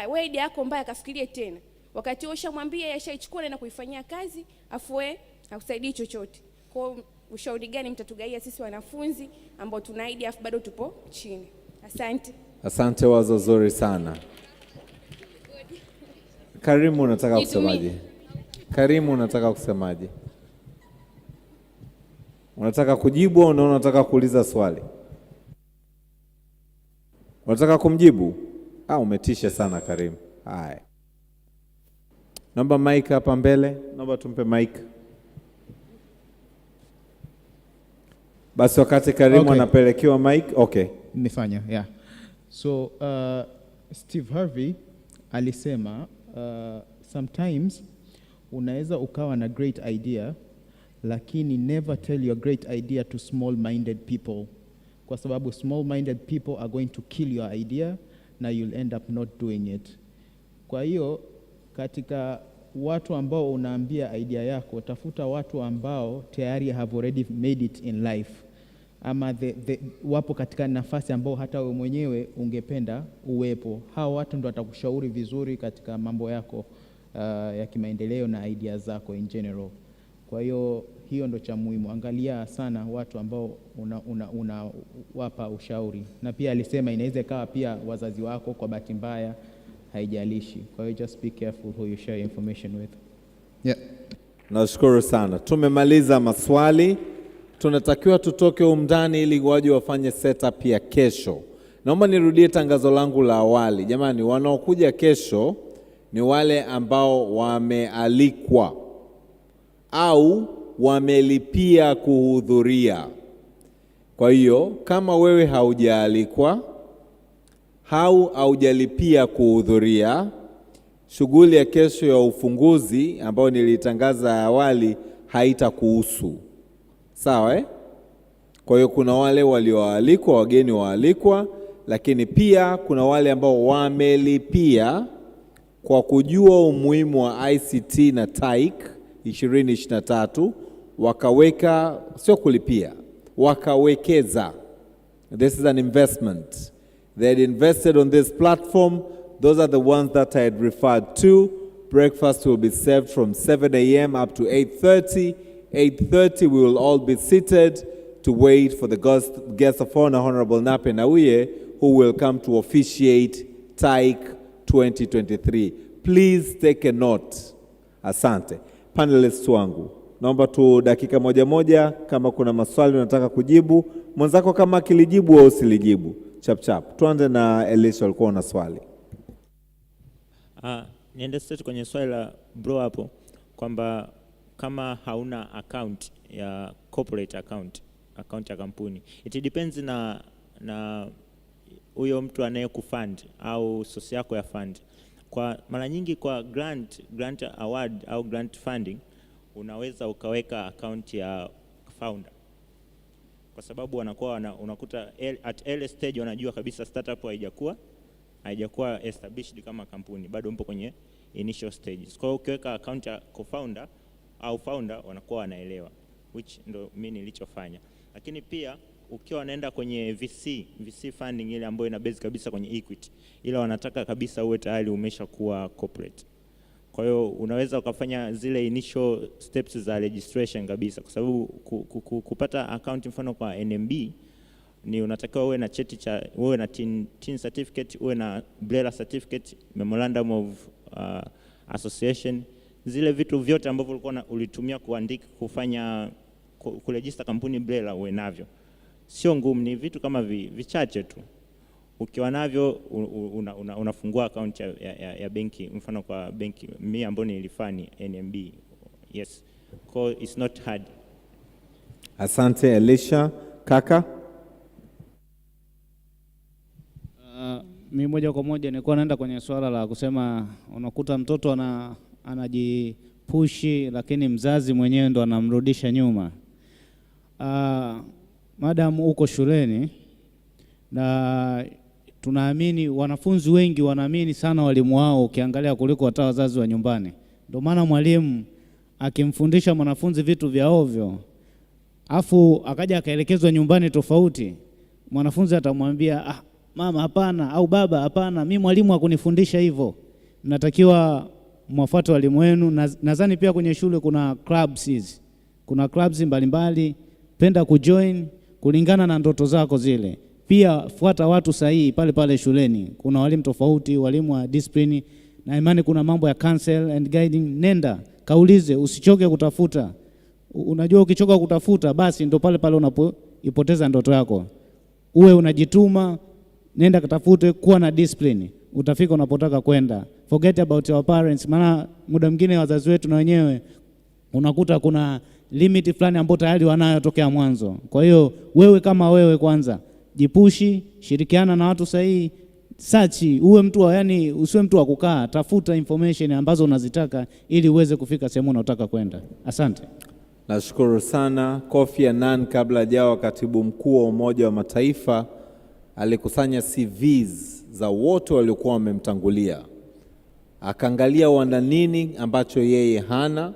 Wewe idea yako mbaya, kafikirie tena. Wakati wewe ushamwambia yashaichukua na kuifanyia kazi, afu wewe hakusaidii chochote. Kwa ushauri gani mtatugaia sisi wanafunzi ambao tuna idea afu bado tupo chini? Asante. Asante, wazo zuri sana. Karimu, unataka kusemaje? Karimu, unataka kusemaje? Unataka kujibu au unataka kuuliza swali? Unataka kumjibu? Umetisha sana Karimu. Haya. Naomba mic hapa mbele. Naomba tumpe mic. Basi wakati Karimu anapelekewa mic, Nifanya, yeah. So, Steve Harvey alisema sometimes unaweza ukawa na great idea lakini never tell your great idea to small-minded people, kwa sababu small-minded people are going to kill your idea na you'll end up not doing it. Kwa hiyo katika watu ambao unaambia idea yako, tafuta watu ambao tayari have already made it in life, ama wapo katika nafasi ambao hata wewe mwenyewe ungependa uwepo. Hao watu ndio watakushauri vizuri katika mambo yako ya kimaendeleo na idea zako in general. Kwa hiyo ndo cha muhimu, angalia sana watu ambao unawapa ushauri. Na pia alisema inaweza ikawa pia wazazi wako kwa bahati mbaya, haijalishi. Kwa hiyo just be careful who you share information with. Yeah. Nashukuru sana. Tumemaliza maswali. Tunatakiwa tutoke umndani ili waje wafanye setup ya kesho. Naomba nirudie tangazo langu la awali. Jamani, wanaokuja kesho ni wale ambao wamealikwa au wamelipia kuhudhuria. Kwa hiyo kama wewe haujaalikwa au haujalipia kuhudhuria, shughuli ya kesho ya ufunguzi ambayo nilitangaza awali haitakuhusu. Sawa Kwa hiyo kuna wale walioalikwa, wageni waalikwa, lakini pia kuna wale ambao wamelipia kwa kujua umuhimu wa ICT na TAIC 2023 wakaweka, sio kulipia, wakawekeza. This is an investment. They had invested on this platform. Those are the ones that I had referred to. Breakfast will be served from 7 a.m. up to 8:30. 8:30, we will all be seated to wait for the guest of honor, Honorable Nape Nnauye, who will come to officiate TAIC 2023. Please take a note. Asante. Panelists wangu, naomba tu dakika moja kama kuna maswali unataka kujibu. Mwenzako kama kilijibu au usilijibu. Chap. Tuanze na Elisha, alikuwa na swali. Niende straight kwenye swali la bro hapo kwamba kama hauna account ya corporate account ya kampuni, it depends na huyo mtu anayekufund au source yako ya fund. Kwa mara nyingi kwa grant award au grant funding unaweza ukaweka account ya founder, kwa sababu wanakuwa unakuta at early stage wanajua kabisa startup haijakuwa established kama kampuni, bado mpo kwenye initial stages. Kwa hiyo ukiweka account ya co-founder au founder wanakuwa wanaelewa, which ndo mimi nilichofanya. Lakini pia ukiwa wanaenda kwenye VC funding ile ambayo ina base kabisa kwenye equity, ila wanataka kabisa uwe tayari umeshakuwa corporate. Kwa hiyo unaweza ukafanya zile initial steps za registration kabisa, kwa sababu kupata account mfano kwa NMB ni unatakiwa uwe na cheti cha, uwe na tin certificate, uwe na BRELA certificate, memorandum of association, zile vitu vyote ambavyo ulikuwa ulitumia kuandika kufanya kuregister kampuni BRELA uwe navyo. Sio ngumu, ni vitu kama vichache tu. Ukiwa navyo unafungua account ya benki, mfano kwa benki mimi ambayo nilifanya NMB. Yes. So it's not hard. Asante Elisha. Kaka? Mimi moja kwa moja nilikuwa naenda kwenye swala la kusema unakuta mtoto anajipushi lakini mzazi mwenyewe ndo anamrudisha nyuma. Madam uko shuleni na tunaamini wanafunzi wengi wanaamini sana walimu wao ukiangalia kuliko hata wazazi wa nyumbani. Ndio maana mwalimu akimfundisha mwanafunzi vitu vya ovyo afu akaja akaelekezwa nyumbani tofauti, mwanafunzi atamwambia mama hapana au baba hapana, mimi mwalimu hakunifundisha hivyo. Mnatakiwa mwafuate walimu wenu. Nadhani pia kwenye shule kuna clubs hizi. Kuna clubs mbalimbali, penda kujoin kulingana na ndoto zako zile. Pia fuata watu sahihi pale shuleni. Kuna walimu tofauti, walimu wa discipline, na imani kuna mambo ya counsel and guiding. Nenda kaulize, usichoke kutafuta. Unajua ukichoka kutafuta basi ndo pale unapoipoteza ndoto yako. Uwe unajituma, nenda katafute, kuwa na discipline, utafika unapotaka kwenda. Forget about your parents, maana muda mwingine wazazi wetu na wenyewe unakuta kuna limit fulani ambayo tayari wanayo tokea mwanzo. Kwa hiyo wewe kama wewe kwanza jipushi, shirikiana na watu sahihi, search, uwe mtu yani usiwe mtu wa kukaa, tafuta information ambazo unazitaka ili uweze kufika sehemu unataka kwenda. Asante. Nashukuru sana. Kofi Annan kabla hajawa katibu mkuu wa Umoja wa Mataifa alikusanya CVs za wote waliokuwa wamemtangulia. Akaangalia wana nini ambacho yeye hana,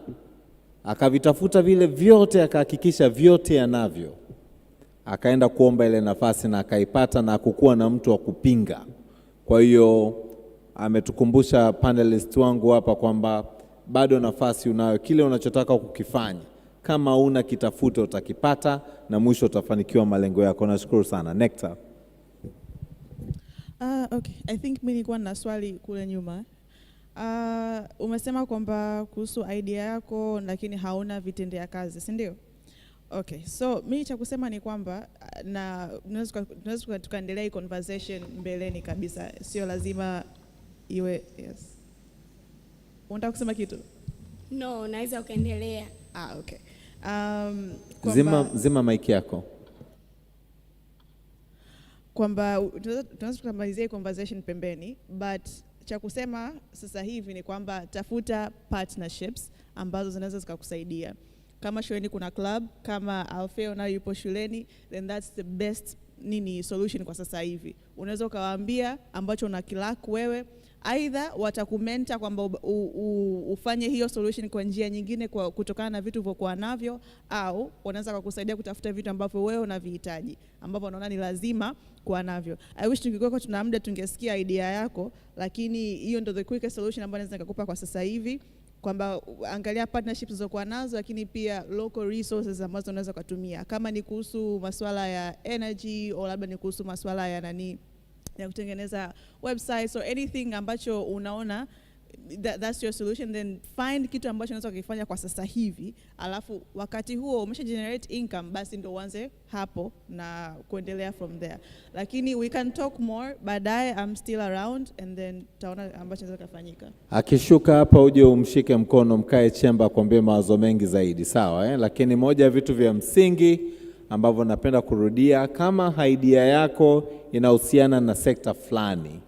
akavitafuta vile vyote, akahakikisha vyote yanavyo. Akaenda kuomba ile nafasi na akaipata, na hakukuwa na mtu wa kupinga. Kwa hiyo ametukumbusha panelist wangu hapa kwamba bado nafasi unayo, kile unachotaka kukifanya kama una kitafuta utakipata na mwisho utafanikiwa malengo yako. Nashukuru sana. Nectar. Okay. I think mimi nilikuwa na swali kule nyuma. Umesema kwamba kuhusu idea yako lakini hauna vitendea kazi, si ndio? Okay. So mimi cha kusema ni kwamba na tunaweza tukaendelea hii conversation mbeleni kabisa. Sio lazima iwe yes. Unataka kusema kitu? No, naweza ukaendelea. Okay. Zima mic yako. Kwamba tunaweza kumalizia conversation pembeni, but cha kusema sasa hivi ni kwamba tafuta partnerships ambazo zinaweza zikakusaidia. Kama shuleni kuna club, kama Alfeo nayo yupo shuleni, then that's the best solution kwa sasa hivi. Unaweza ukawaambia ambacho una kilack wewe, Either watakumenta kwamba ufanye hiyo solution kwa njia nyingine kwa kutokana na vitu vilivyokuwa navyo, au wanaweza kukusaidia kutafuta vitu ambavyo wewe unavihitaji ambavyo unaona ni lazima kuwa navyo. I wish tungekuwa tuna muda tungesikia idea yako, lakini hiyo ndio the quickest solution ambayo naweza nikakupa kwa sasa hivi, kwamba angalia partnerships zilizokuwa nazo, lakini pia local resources ambazo unaweza kutumia, kama ni kuhusu masuala ya energy au labda ni kuhusu masuala ya ya kutengeneza websites or anything ambacho unaona that's your solution, then find kitu ambacho unaweza kufanya kwa sasa hivi, alafu wakati huo umesha generate income, basi ndio uanze hapo na kuendelea from there. Lakini we can talk more baadaye, I'm still around, and then taona ambacho naweza kufanyika. Akishuka hapa uje umshike mkono, mkae chemba kuambia mawazo mengi zaidi, sawa Lakini moja ya vitu vya msingi ambavyo napenda kurudia, kama idea yako inahusiana na sekta fulani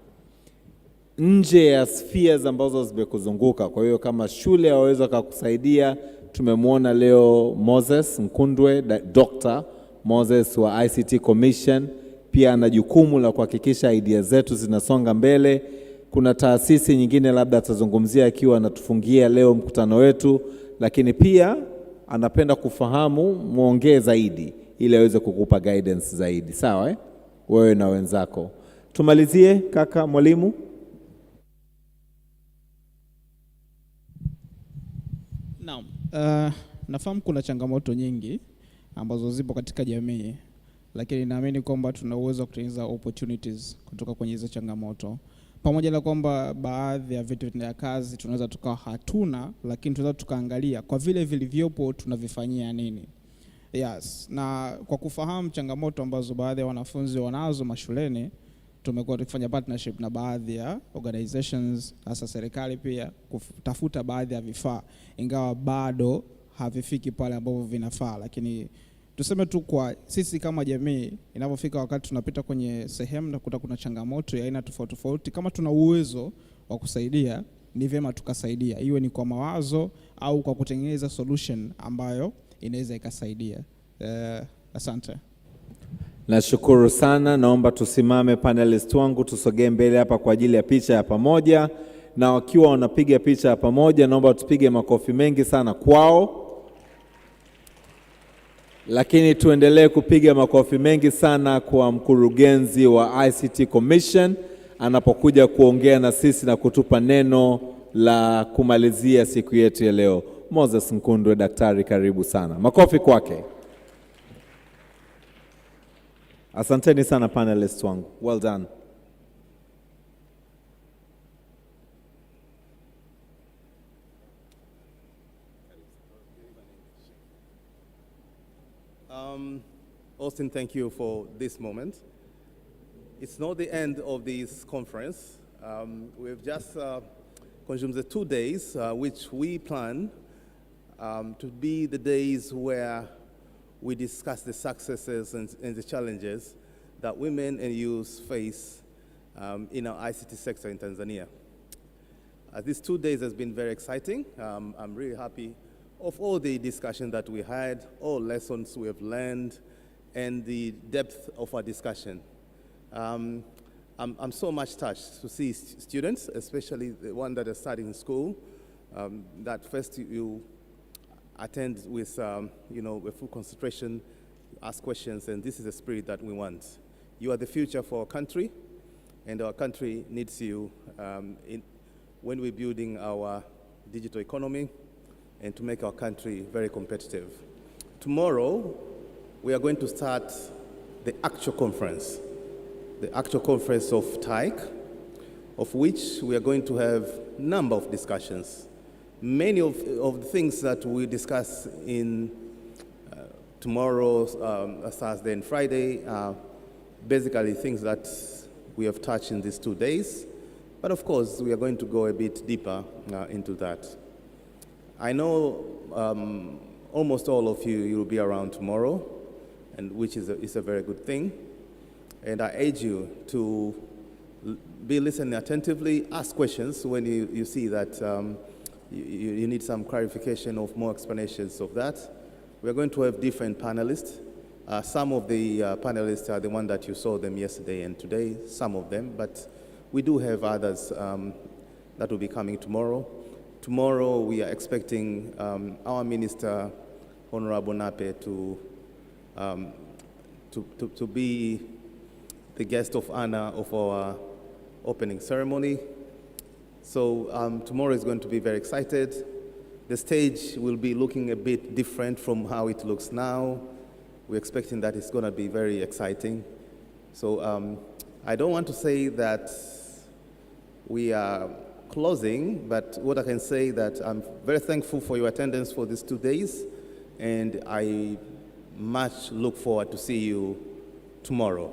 nje ya spheres ambazo zimekuzunguka, kwa hiyo kama shule waweza kukusaidia. Tumemwona leo Moses Nkundwe, Dr. Moses wa ICT Commission, pia ana jukumu la kuhakikisha idea zetu zinasonga mbele. Kuna taasisi nyingine labda atazungumzia akiwa anatufungia leo mkutano wetu, lakini pia anapenda kufahamu muongee zaidi ili aweze kukupa guidance zaidi, sawa wewe na wenzako. Tumalizie kaka mwalimu. Naam, nafahamu kuna changamoto nyingi ambazo zipo katika jamii, lakini naamini kwamba tuna uwezo wa kutengeneza opportunities kutoka kwenye hizo changamoto. Pamoja na kwamba baadhi ya vitu vya kazi tunaweza tukawa hatuna, lakini tunaweza tukaangalia kwa vile vilivyopo tunavifanyia nini. Yes, na kwa kufahamu changamoto ambazo baadhi ya wanafunzi wanazo mashuleni, tumekuwa tukifanya partnership na baadhi ya organizations, hasa serikali pia, kutafuta baadhi ya vifaa, ingawa bado havifiki pale ambapo vinafaa. Lakini tuseme tu kwa sisi kama jamii, inapofika wakati tunapita kwenye sehemu na kuta kuna changamoto ya aina tofauti tofauti, kama tuna uwezo wa kusaidia, ni vyema tukasaidia, iwe ni kwa mawazo au kwa kutengeneza solution ambayo inaweza ikasaidia. Asante. Nashukuru sana. Naomba tusimame panelist wangu, tusogee mbele hapa kwa ajili ya picha ya pamoja, na wakiwa wanapiga picha ya pamoja naomba tupige makofi mengi sana kwao. Lakini tuendelee kupiga makofi mengi sana kwa mkurugenzi wa ICT Commission anapokuja kuongea na sisi na kutupa neno la kumalizia siku yetu ya leo. Moses Nkundwe, daktari, karibu sana. Makofi kwake. Asanteni sana panelists wangu. Well done. Austin, thank you for this moment. It's not the end of this conference. We've just consumed the 2 days, which we plan to be the days where we discuss the successes and the challenges that women and youth face in our ICT sector in Tanzania. These 2 days has been very exciting. I'm really happy of all the discussion that we had, all lessons we have learned, and the depth of our discussion. I'm so much touched to see students, especially the one that are starting school, that first you attend with, with full concentration, ask questions, and this is the spirit that we want. You are the future for our country, and our country needs you when we're building our digital economy and to make our country very competitive. Tomorrow, we are going to start the actual conference of TIC, of which we are going to have a number of discussions. Many of the things that we discuss in tomorrow, Thursday and Friday, are basically things that we have touched in these 2 days. But of course, we are going to go a bit deeper into that. I know almost all of you will be around tomorrow, and which is a very good thing. And I urge you to be listening attentively, ask questions when you see that you need some clarification of more explanations of that. We're going to have different panelists. Some of the panelists are the one that you saw them yesterday and today, some of them, but we do have others that will be coming tomorrow. Tomorrow, we are expecting our Minister, Honorable Nape, to be the guest of honor of our opening ceremony. So tomorrow is going to be very excited. The stage will be looking a bit different from how it looks now. We're expecting that it's going to be very exciting. So I don't want to say that we are closing, but what I can say that I'm very thankful for your attendance for these 2 days, and I much look forward to see you tomorrow.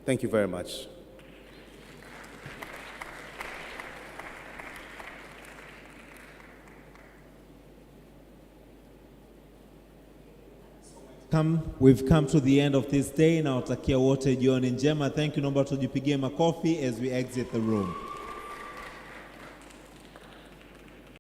Thank you very much. We've come to the end of this day. Nawatakia wote jioni njema. Thank you. Naomba tujipigie makofi as we exit the room.